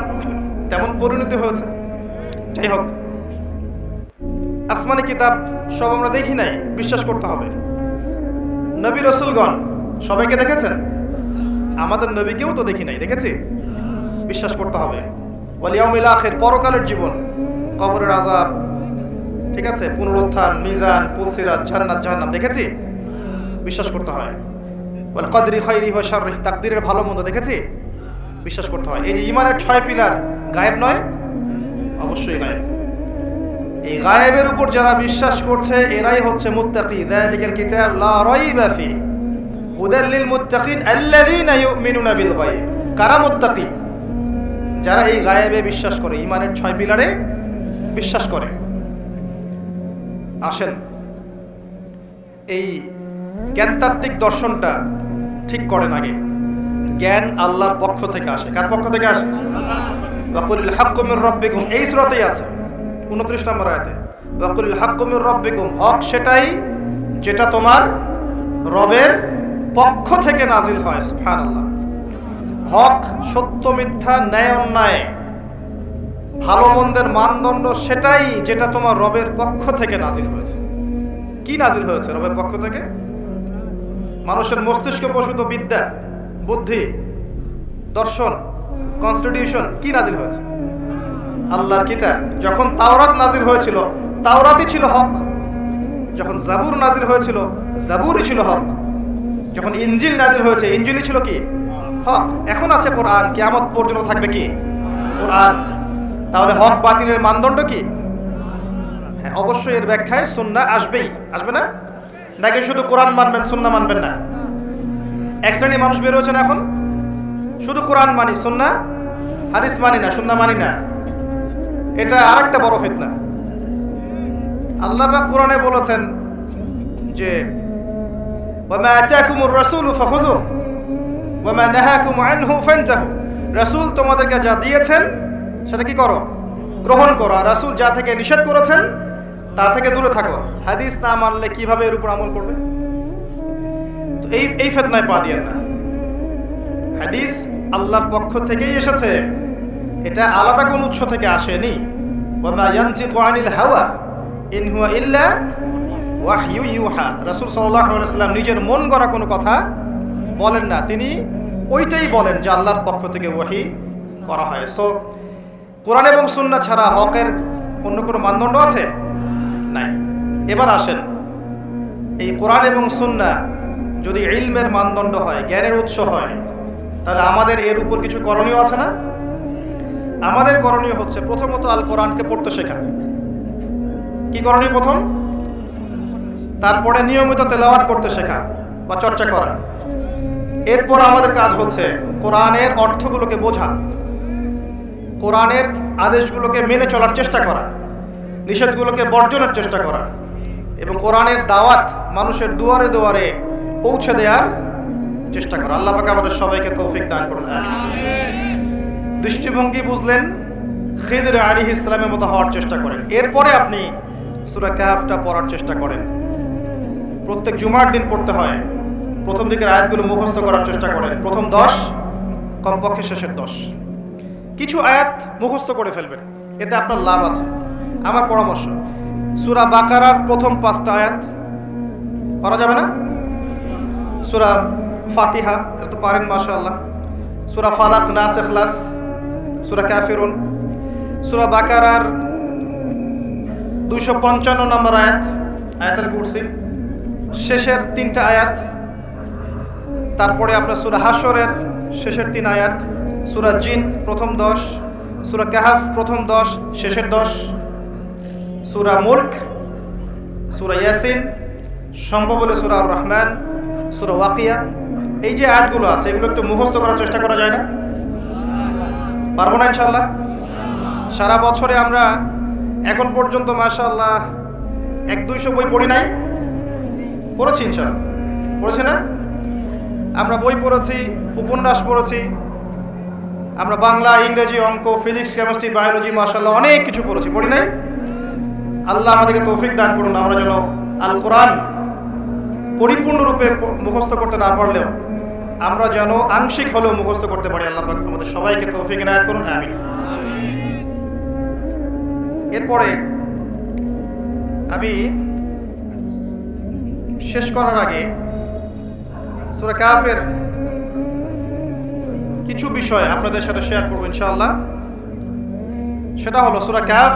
তেমন পরিণতি হয়েছে। যাই হোক, আসমানি কিতাব সব আমরা দেখি নাই, বিশ্বাস করতে হবে। নবী রাসূলগণ সবাইকে দেখেছেন? আমাদের নবীকেও তো দেখি নাই, দেখেছি? বিশ্বাস করতে হবে। ওয়াল ইয়াউমিল আখির, পরকালের জীবন, কবরের আযাব, ঠিক আছে, পুনরুত্থান, মিজান, পুলসিরাত, জান্নাত জাহান্নাম দেখেছি? বিশ্বাস করতে হয়। ওয়াল কদরি খাইরি ওয়া শাররি, তাকদীরের ভালো মন্দ দেখেছি? বিশ্বাস করতে হয়। এই যে ঈমানের 6 পিলার গায়েব নয়? অবশ্যই গায়েব। এই গায়েবের উপর যারা বিশ্বাস করছে এরাই হচ্ছে মুত্তাকি। যালিকাল কিতাব লা রাইবা ফি হুদাল লিল মুত্তাকিন আল্লাযীনা ইউমিনুনা বিল গায়ব। কারা মুত্তাকি? যারা এই গায়েবে বিশ্বাস করে, ঈমানের 6 পিলারে বিশ্বাস করে। আসেন এই জ্ঞানতাত্ত্বিক দর্শনটা ঠিক করেন আগে। জ্ঞান আল্লাহর পক্ষ থেকে আসে। কার পক্ষ থেকে আসে? ওয়াকুলিল হাক্কু মির রাব্বিকুম, এই সূরাতেই আছে 29 নম্বর আয়াতে। ওয়াকুলিল হাক্কু মির রাব্বিকুম, হক সেটাই যেটা তোমার রবের পক্ষ থেকে নাজিল হয়। সুবহানাল্লাহ। হক, সত্য মিথ্যা, ন্যায় অন্যায়, ভালো মন্দের মানদণ্ড সেটাই যেটা তোমার রবের পক্ষ থেকে নাজিল হয়েছে। কি নাজিল হয়েছে রবের পক্ষ থেকে? মানুষের মস্তিষ্ক প্রসূত বিদ্যা, বুদ্ধি, দর্শন, কনস্টিটিউশন, কি নাজিল হয়েছে? আল্লাহর কিতাব। যখন তাওরাত নাজিল হয়েছিল, তাওরাতই ছিল হক। যখন জাবুর নাজিল হয়েছিল, জাবুরই ছিল হক। যখন ইনজিল নাজিল হয়েছে, ইনজিলই ছিল কি? হক। এখন আছে কোরআন, কিয়ামত পর্যন্ত থাকবে কি? কোরআন। তাহলে হক বাতিলের মানদণ্ড কি? হ্যাঁ, অবশ্যই এর ব্যাখ্যায় সুন্নাহ আসবেই। আসবে না? নাকি শুধু কোরআন মানবেন, সুন্নাহ মানবেন না? এক শ্রেণীর মানুষ বের হয়েছেন এখন, শুধু কোরআন মানি, সুন্নাহ হাদিস মানি না, সুন্নাহ মানি না। এটা আরেকটা বড় ফিতনা। আল্লাহ পাক কোরআনে বলেছেন যে ওয়ামা আতাকুমুর রাসূলু ফাখুযুহু ওয়ামা নাহাকুম আনহু ফানতাহু। রাসূল তোমাদেরকে যা দিয়েছেন সেটা কি করো? গ্রহণ করো। আর রাসূল যা থেকে নিষেধ করেছেন তা থেকে দূরে থাকো। হাদিস না মানলে কিভাবে এর উপর আমল করবে? তো এই ফিতনায় পা দিয়েন না। হাদিস আল্লাহর পক্ষ থেকেই এসেছে, এটা আলাদা কোন উৎস থেকে আসেনি। ওয়ামা ইয়ানতিকু আনিল হাওয়া ইন হুয়া ইল্লা ওয়াহয়ু ইউহা। রাসূল সাল্লাল্লাহু আলাইহি ওয়াসাল্লাম নিজের মন গড়া কোনো কথা বলেন না, তিনি ওইটাই বলেন যে আল্লাহর পক্ষ থেকে ওহী করা হয়। সো কোরআন এবং সুন্নাহ ছাড়া হকের অন্য কোনো মানদণ্ড আছে? নাই। এবার আসেন, এই কোরআন এবং সুন্নাহ যদি ইলমের মানদণ্ড হয়, জ্ঞানের উৎস হয়, তাহলে আমাদের এর উপর কিছু করণীয় আছে না? আমাদের করণীয় হচ্ছে প্রথমত আল কোরআনকে পড়তে শেখা। কি করণীয়? প্রথম, তারপরে নিয়মিত তেলাওয়াত করতে শেখা বা চর্চা করা। এরপর আমাদের কাজ হচ্ছে কোরআনের অর্থগুলোকে বোঝা, কোরআনের আদেশগুলোকে মেনে চলার চেষ্টা করা, নিষেধগুলোকে বর্জনের চেষ্টা করা, এবং কোরআনের দাওয়াত মানুষের দুয়ারে দুয়ারে পৌঁছে দেওয়ার চেষ্টা করা। আল্লাহ পাক আমাদের সবাইকে তৌফিক দান করুন। দৃষ্টিভঙ্গি বুঝলেন, খিদর আলাইহিস সালামের মতো হওয়ার চেষ্টা করেন। এরপরে আপনি সূরা কাহফটা পড়ার চেষ্টা করেন। প্রত্যেক জুমার দিন পড়তে হয়। প্রথম দিকের আয়াতগুলো মুখস্থ করার চেষ্টা করেন, প্রথম 10, কমপক্ষে শেষের 10। কিছু আয়াত মুখস্থ করে ফেলবেন, এতে আপনার লাভ আছে। আমার পরামর্শ, সূরা বাকারার প্রথম 5টা আয়াত পড়া যাবে না? সূরা ফাতিহা এটা তো পারেন মাশাআল্লাহ, সূরা ফালাক, নাস, ইখলাস, সূরা কাফিরুন, সূরা বাকারার 255 নম্বর আয়াত আয়াতুল কুরসি, শেষের 3টা আয়াত, তারপরে আপনার সূরা হাশরের শেষের 3 আয়াত, সূরা জিন প্রথম 10, সূরা কাহফ প্রথম 10 শেষের 10, সূরা মুলক, সূরা ইয়াসিন, সম্ভব হলে সূরা আর রহমান, সূরা ওয়াকিয়া। এই যে আয়াতগুলো আছে এগুলো একটু মুখস্থ করার চেষ্টা করা যায় না? পারবো না ইনশাআল্লাহ? সারা বছরে আমরা এখন পর্যন্ত মাশাআল্লাহ 100-200 বই পড়ি নাই? পড়েছি ইনশাআল্লাহ, পড়েছি না? আমরা বই পড়েছি, উপন্যাস পড়েছি, আমরা বাংলা, ইংরেজি, অঙ্ক, ফিজিক্স, কেমিস্ট্রি, বায়োলজি মাশাআল্লাহ অনেক কিছু পড়েছি, পড়ি নাই? আল্লাহ আমাদেরকে তৌফিক দান করুন, আমরা যেন আল কোরআন পরিপূর্ণরূপে মুখস্থ করতে না পারলেও আমরা যেন আংশিক হলেও মুখস্থ করতে পারি। আল্লাহ পাক আমাদের সবাইকে তৌফিক ইনায়াত করুন, আমিন। এরপরে আমি শেষ করার আগে সূরা কাহফের কিছু বিষয় আপনাদের সাথে শেয়ার করব ইনশাআল্লাহ। সেটা হলো সূরা কাহফ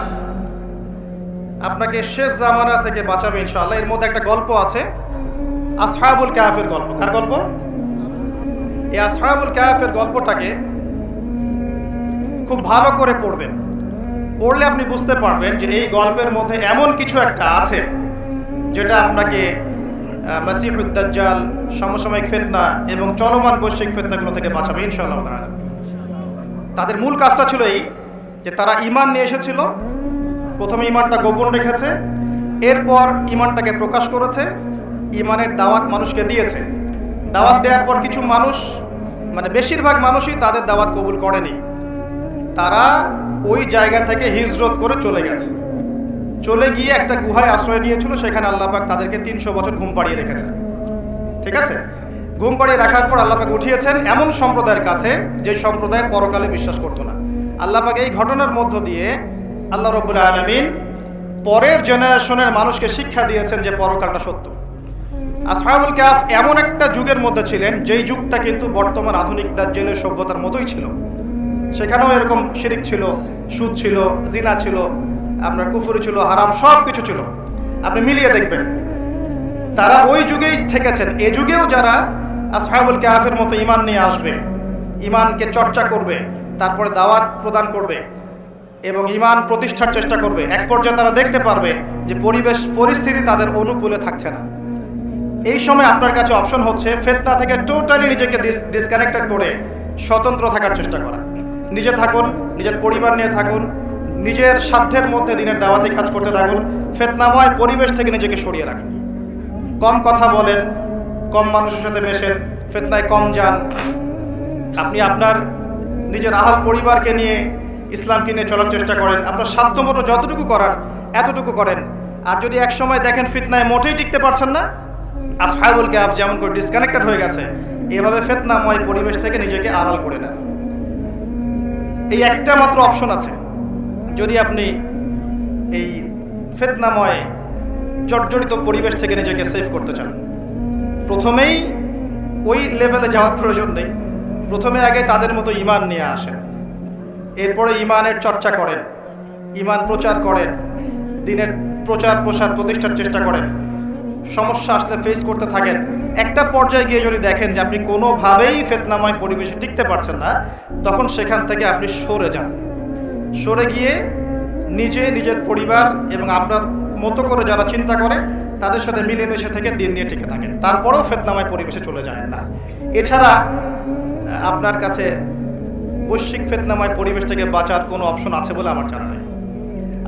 আপনাকে শেষ জামানা থেকে বাঁচাবে ইনশাআল্লাহ। এর মধ্যে একটা গল্প আছে, আসহাবুল কাহফের গল্প। কার গল্প? এই আসহাবুল কাহফের গল্পটাকে খুব ভালো করে পড়বেন। পড়লে আপনি বুঝতে পারবেন যে এই গল্পের মধ্যে এমন কিছু একটা আছে যেটা আপনাকে মাসিহুদ দাজ্জাল, সমসাময়িক ফিতনা এবং চলমান বৈশ্বিক ফিতনাগুলো থেকে বাঁচাবে ইনশাআল্লাহ তাআলা। তাদের মূল কাজটা ছিল এই যে তারা ঈমান নিয়ে এসেছিল, প্রথমে ঈমানটা গোপন রেখেছে, এরপর ঈমানটাকে প্রকাশ করেছে, ঈমানের দাওয়াত মানুষকে দিয়েছে। দাওয়াত দেওয়ার পর কিছু মানুষ, মানে বেশিরভাগ মানুষই তাদের দাওয়াত কবুল করেনি। তারা ওই জায়গা থেকে হিজরত করে চলে গেছে, চলে গিয়ে একটা গুহায় আশ্রয় নিয়েছিল। সেখানে আল্লাহ পাক তাদেরকে 300 বছর ঘুম পাড়িয়ে রেখেছেন। ঠিক আছে, ঘুম পাড়িয়ে রাখার পর আল্লাহ পাক উঠিয়েছেন এমন সম্প্রদায়ের কাছে যে সম্প্রদায় পরকালে বিশ্বাস করতো না। আল্লাহ পাক এই ঘটনার মধ্য দিয়ে আল্লাহ রাব্বুল আলামিন পরের জেনারেশনের মানুষকে শিক্ষা দিয়েছেন যে পরকালটা সত্য। আসহাবুল কাহফ এমন একটা যুগের মধ্যে ছিলেন যেই যুগটা কিন্তু বর্তমান আধুনিক দাজ্জালের সভ্যতার মতোই ছিল। সেখানেও এরকম শিরিক ছিল, সুদ ছিল, জিনা ছিল, আপনার কুফরি ছিল, হারাম সব কিছু ছিল। আপনি মিলিয়ে দেখবেন তারা ওই যুগেই থেকেছেন। এ যুগেও যারা আসহাবুল কাহফের মতো ঈমান নিয়ে আসবে, ঈমানকে চর্চা করবে, তারপরে দাওয়াত প্রদান করবে এবং ঈমান প্রতিষ্ঠার চেষ্টা করবে, এক পর্যায়ে তারা দেখতে পারবে যে পরিস্থিতি তাদের অনুকূলে থাকছে না। এই সময় আপনার কাছে অপশন হচ্ছে ফিতনা থেকে টোটালি নিজেকে ডিসকানেক্টেড করে স্বতন্ত্র থাকার চেষ্টা করা। নিজে থাকুন, নিজের পরিবার নিয়ে থাকুন, নিজের সাধ্যের মধ্যে দিনের দাওয়াতি কাজ করতে থাকুন, ফিতনাময় পরিবেশ থেকে নিজেকে সরিয়ে রাখুন। কম কথা বলেন, কম মানুষের সাথে মেশেন, ফিতনায় কম যান। আপনি আপনার নিজের আহাল পরিবারকে নিয়ে, ইসলামকে নিয়ে চলার চেষ্টা করেন। আপনার সাধ্যমতো যতটুকু করার এতটুকু করেন। আর যদি এক সময় দেখেন ফিতনায় মোটেই টিকতে পারছেন না, আসহাবুল কাহফ যেমন করে ডিসকানেক্টেড হয়ে গেছে, এভাবে ফিতনাময় পরিবেশ থেকে নিজেকে আড়াল করে নেন। এই একটা মাত্র অপশন আছে যদি আপনি এই ফিতনাময় জর্জরিত পরিবেশ থেকে নিজেকে সেভ করতে চান। প্রথমেই ওই লেভেলে যাওয়ার প্রয়োজন নেই, প্রথমে আগে তাদের মতো ঈমান নিয়ে আসেন, এরপরে ঈমানের চর্চা করেন, ঈমান প্রচার করেন, দিনের প্রচার প্রসার প্রতিষ্ঠার চেষ্টা করেন, সমস্যা আসলে ফেস করতে থাকেন। একটা পর্যায়ে গিয়ে যদি দেখেন যে আপনি কোনোভাবেই ফিতনাময় পরিবেশে টিকতে পারছেন না, তখন সেখান থেকে আপনি সরে যান। সরে গিয়ে নিজের পরিবার এবং আপনার মতো করে যারা চিন্তা করে তাদের সাথে মিলেমিশে থেকে দিন নিয়ে টিকে থাকেন, তারপরেও ফিতনাময় পরিবেশে চলে যায় না। এছাড়া আপনার কাছে বৈশ্বিক ফিতনাময় পরিবেশ থেকে বাঁচার কোনো অপশন আছে বলে আমার জানা নেই।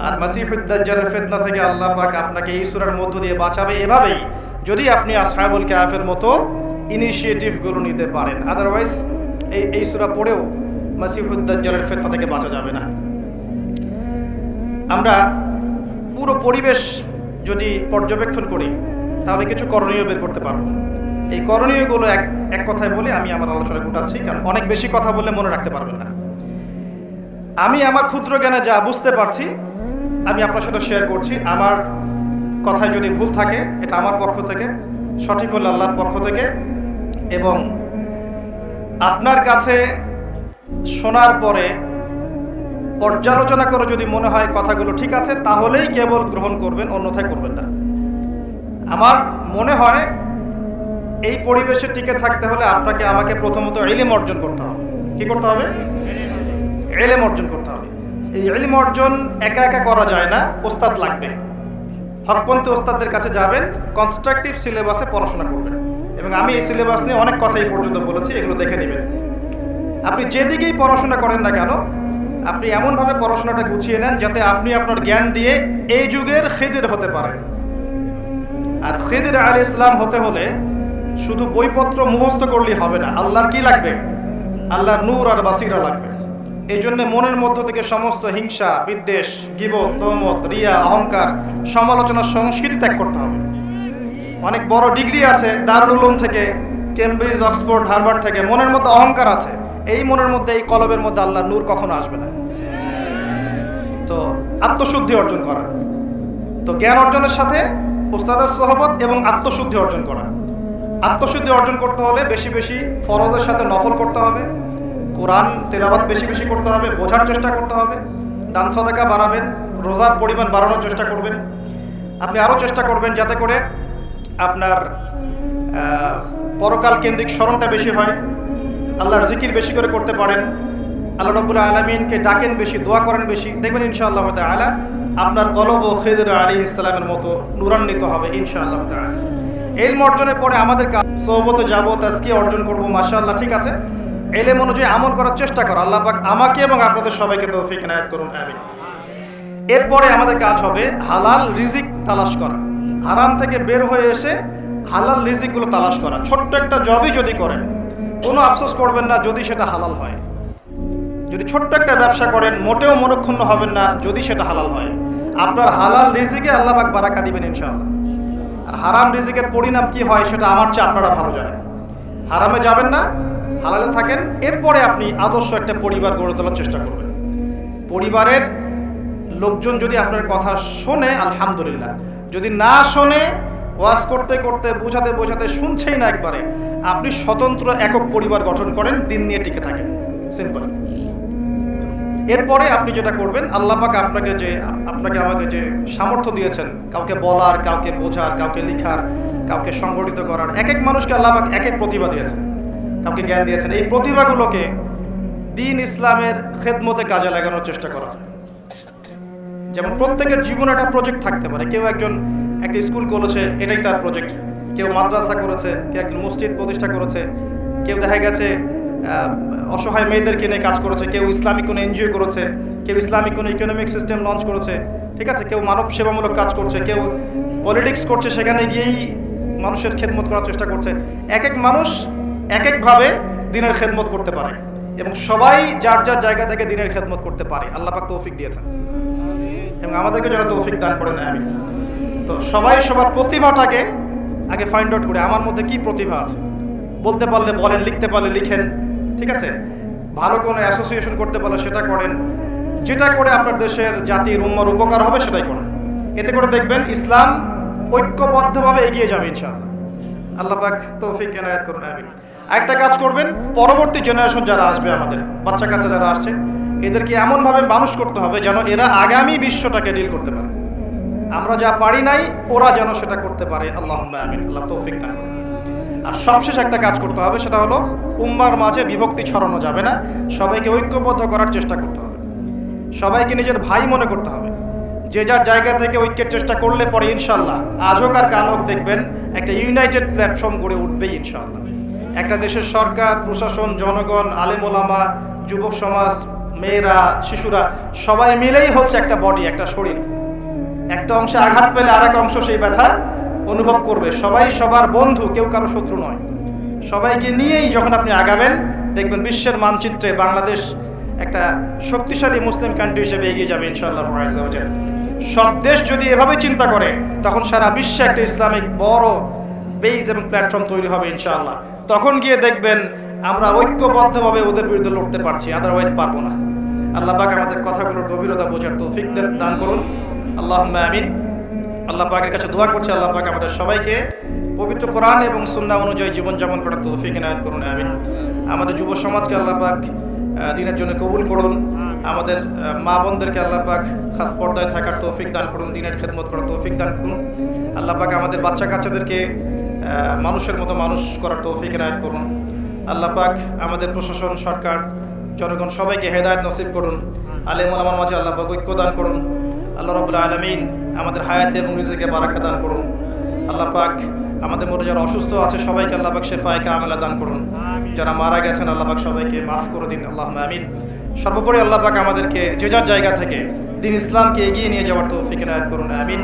আর মাসিহুদ দাজ্জালের ফিতনা থেকে আল্লাহ পাক আপনাকে এই সূরার মধ্য দিয়ে বাঁচাবে এভাবেই, যদি আপনি আসহাবুল কাহফের মতো ইনিশিয়েটিভগুলো নিতে পারেন। আদারওয়াইজ এই সূরা পড়েও মাসিহুদ দাজ্জালের ফিতনা থেকে বাঁচা যাবে না। আমরা পুরো পরিবেশ যদি পর্যবেক্ষণ করি তাহলে কিছু করণীয় বের করতে পারবো। এই করণীয়গুলো এক কথায় বলে আমি আমার আলোচনা গুটাচ্ছি, কারণ অনেক বেশি কথা বললে মনে রাখতে পারবেন না। আমি আমার ক্ষুদ্র জ্ঞানে যা বুঝতে পারছি আমি আপনার সাথে শেয়ার করছি। আমার কথায় যদি ভুল থাকে এটা আমার পক্ষ থেকে, সঠিক হলে আল্লাহর পক্ষ থেকে। এবং আপনার কাছে শোনার পরে পর্যালোচনা করে যদি মনে হয় কথাগুলো ঠিক আছে তাহলেই কেবল গ্রহণ করবেন, অন্যথায় করবেন না। আমার মনে হয় এই পরিবেশে টিকে থাকতে হলে আপনাকে আমাকে প্রথমত ইলম অর্জন করতে হবে। কি করতে হবে? ইলম অর্জন করতে হবে। এই ইলম অর্জন একা একা করা যায় না, ওস্তাদ লাগবে। হকপন্থী ওস্তাদদের কাছে যাবেন, কনস্ট্রাকটিভ সিলেবাসে পড়াশোনা করবেন। এবং আমি এই সিলেবাস নিয়ে অনেক কথাই পর্যন্ত বলেছি, এগুলো দেখে নেবেন। আপনি যেদিকেই পড়াশোনা করেন না কেন, আপনি এমনভাবে পড়াশোনাটা গুছিয়ে নেন যাতে আপনি আপনার জ্ঞান দিয়ে এই যুগের খিদির হতে পারেন। আর খিদির আলাইহিস সালাম হতে হলে শুধু বইপত্র মুখস্থ করলেই হবে না, আল্লাহর কি লাগবে? আল্লাহর নূর আর বাসিরা লাগবে। এই জন্য মনের মধ্য থেকে সমস্ত হিংসা, বিদ্বেষ, গীবত, তহমত, রিয়া, অহংকার, সমালোচনার সংস্কৃতি ত্যাগ করতে হবে। অনেক বড় ডিগ্রি আছে দারুল উলুম থেকে, কেমব্রিজ, অক্সফোর্ড, হার্ভার্ড থেকে, মনের মধ্যে অহংকার আছে, এই মনের মধ্যে, এই কলবের মধ্যে আল্লাহর নূর কখনো আসবে না। তো আত্মশুদ্ধি অর্জন করা, তো জ্ঞান অর্জনের সাথে উস্তাদের সোহবত এবং আত্মশুদ্ধি অর্জন করা। আত্মশুদ্ধি অর্জন করতে হলে বেশি বেশি ফরজের সাথে নফল করতে হবে, কোরআন তেলাওয়াত বেশি বেশি করতে হবে, বোঝার চেষ্টা করতে হবে, দান সাদাকা বাড়াবেন, রোজার পরিমাণ বাড়ানোর চেষ্টা করবেন। আপনি আরও চেষ্টা করবেন যাতে করে আপনার পরকাল কেন্দ্রিক স্মরণটা বেশি হয়, আল্লাহর জিকির বেশি করে করতে পারেন, আল্লাহ রাব্বুল আলামিনকে ডাকেন বেশি, দোয়া করেন বেশি। দেখবেন ইনশাআল্লাহ তাআলা আপনার কলব ও খিদর আলাইহিস সালামের মতো নূরান্বিত হবে ইনশাআল্লাহ তাআলা। ইলম অর্জনের পরে আমাদের সোহবতে যাব, তাজকিয়া অর্জন করব, মাশাআল্লাহ, ঠিক আছে। ইলম অনুযায়ী আমল করার চেষ্টা করো। আল্লাহ পাক আমাকে এবং আপনাদের সবাইকে তৌফিক ইনায়াত করুন, আমিন। এরপরে আমাদের কাজ হবে হালাল রিজিক তালাশ করা, হারাম থেকে বের হয়ে এসে হালাল রিজিকগুলো তালাশ করা। ছোট্ট একটা জবই যদি করেন কোনো আফসোস করবেন না যদি সেটা হালাল হয়। যদি ছোট্ট একটা ব্যবসা করেন মোটেও মনক্ষুণ্ণ হবেন না যদি সেটা হালাল হয়। আপনার হালাল রিজিকে আল্লাহ পাক বারাকা দিবেন ইনশাআল্লাহ। আর হারাম রিজিকের পরিণাম কি হয় সেটা আমার চেয়ে আপনারা ভালো জানেন। হারামে যাবেন না, হালালে থাকেন। এরপরে আপনি আদর্শ একটা পরিবার গড়ে তোলার চেষ্টা করবেন। পরিবারের লোকজন যদি আপনার কথা শোনে আলহামদুলিল্লাহ, যদি না শোনে, ওয়াজ করতে করতে বোঝাতে বোঝাতে শুনছেই না একবারে, আপনি স্বতন্ত্র একক পরিবার গঠন করেন, দিন নিয়ে টিকে থাকেন, সিম্পল। এরপরে আপনি যেটা করবেন, আল্লাহ পাক আপনাকে আমাকে যে সামর্থ্য দিয়েছেন, কাউকে বলার, কাউকে বোঝার, কাউকে লিখার, কাউকে সংগঠিত করার, এক এক মানুষকে আল্লাহ পাক এক এক প্রতিভা দিয়েছেন, কাউকে জ্ঞান দিয়েছেন। এই প্রতিভাগুলোকে দ্বীন ইসলামের খেদমতে কাজে লাগানোর চেষ্টা করা। যেমন প্রত্যেকের জীবনে একটা প্রজেক্ট থাকতে পারে। কেউ একজন একটা স্কুল করেছে, এটাই তার প্রজেক্ট। কেউ মাদ্রাসা করেছে, কেউ একজন মসজিদ প্রতিষ্ঠা করেছে, কেউ দেখা গেছে অসহায় মেয়েদেরকে নিয়ে কাজ করেছে, কেউ ইসলামিক কোনো এনজিও করেছে, কেউ ইসলামিক কোনো ইকোনমিক সিস্টেম লঞ্চ করেছে, ঠিক আছে, কেউ মানব সেবামূলক কাজ করছে, কেউ পলিটিক্স করছে, সেখানে গিয়েই মানুষের খেদমত করার চেষ্টা করছে। এক এক মানুষ এক একভাবে দিনের খেদমত করতে পারে এবং সবাই যার যার জায়গা থেকে দিনের খেদমত করতে পারে। আল্লাহ পাক তৌফিক দিয়েছেন এবং আমাদেরকে যেন তৌফিক দান করেন, আমিন। তো সবাই সবার প্রতিভাটাকে আগে ফাইন্ড আউট করে আমার মধ্যে কি প্রতিভা আছে। বলতে পারলে বলেন, লিখতে পারলে লিখেন, ঠিক আছে? ভালো কোনো অ্যাসোসিয়েশন করতে পারলে সেটা করেন। যেটা করে আপনার দেশের জাতির উম্মার উপকার হবে সেটাই করেন। এতে করে দেখবেন ইসলাম ঐক্যবদ্ধভাবে এগিয়ে যাবে ইনশাআল্লাহ। আল্লাহ পাক তৌফিক এনায়েত করুন, আমিন। আরেকটা কাজ করবেন, পরবর্তী জেনারেশন যারা আসবে, আমাদের বাচ্চা কাচ্চা যারা আসছে, এদেরকে এমনভাবে মানুষ করতে হবে যেন এরা আগামী বিশ্বটাকে ডিল করতে পারে। আমরা যা পারি নাই ওরা যেন সেটা করতে পারে। আল্লাহুম্মা আমিন। আল্লাহ তৌফিক দান করুন। আর সবশেষ একটা কাজ করতে হবে, সেটা হলো উম্মার মাঝে বিভক্তি ছড়ানো যাবে না। সবাইকে ঐক্যবদ্ধ করার চেষ্টা করতে হবে। সবাইকে নিজের ভাই মনে করতে হবে। যে যার জায়গা থেকে ঐক্যের চেষ্টা করলে পরে ইনশাআল্লাহ আজ হোক আর কাল হোক দেখবেন একটা ইউনাইটেড প্ল্যাটফর্ম গড়ে উঠবেই ইনশাআল্লাহ। একটা দেশের সরকার, প্রশাসন, জনগণ, আলেম ওলামা, যুবক সমাজ, মেয়েরা, শিশুরা সবাই মিলেই হচ্ছে একটা বডি, একটা শরীর। একটা অংশে আঘাত পেলে আর এক অংশ সেই ব্যথা অনুভব করবে। সবাই সবার বন্ধু, কেউ কারো শত্রু নয়। সবাইকে নিয়েই যখন আপনি আগাবেন দেখবেন বিশ্বের মানচিত্রে বাংলাদেশ একটা শক্তিশালী মুসলিম কান্ট্রি হিসেবে এগিয়ে যাবে ইনশাআল্লাহ। সব দেশ যদি এভাবে চিন্তা করে তখন সারা বিশ্বে একটা ইসলামিক বড় বেজ এবং প্ল্যাটফর্ম তৈরি হবে ইনশাআল্লাহ। তখন গিয়ে দেখবেন আমরা ঐক্যবদ্ধভাবে ওদের বিরুদ্ধে লড়তে পারছি, আদারওয়াইজ পারবো না। আল্লাহ পাক আমাদের কথাগুলোর গভীরতা বোঝার তৌফিক দান করুন। আল্লাহুম্মা আমিন। আল্লাহ পাকের কাছে দোয়া করছি, আল্লাহ পাক আমাদের সবাইকে পবিত্র কোরআন এবং সুন্নাহ অনুযায়ী জীবনযাপন করার তৌফিক এনায়েত করুন, আমিন। আমাদের যুব সমাজকে আল্লাহ পাক দিনের জন্য কবুল করুন। আমাদের মা বোনদেরকে আল্লাহ পাক খাস পর্দায় থাকার তৌফিক দান করুন, দিনের খেদমত করার তৌফিক দান করুন। আল্লাহ পাক আমাদের বাচ্চা কাচ্চাদেরকে মানুষের মতো মানুষ করার তৌফিক এনায়েত করুন। আল্লাহ পাক আমাদের প্রশাসন, সরকার, জনগণ সবাইকে হেদায়েত নসিব করুন। আলেম ওলামার মাঝে আল্লাহ পাক ঐক্য দান করুন। আল্লাহ রাব্বুল আলামিন আমাদের হায়াতে এবং রিজিকে বারাকা দান করুন। আল্লাহ পাক আমাদের মধ্যে যারা অসুস্থ আছে সবাইকে আল্লাহ পাক শিফায়ে কামিলা দান করুন। যারা মারা গেছেন আল্লাহ পাক সবাইকে মাফ করে দিন। আল্লাহুম্মা আমিন। সর্বোপরি আল্লাহ পাক আমাদেরকে যে যার জায়গা থেকে দ্বীন ইসলামকে এগিয়ে নিয়ে যাওয়ার তৌফিক এনায়েত করুন, আমিন।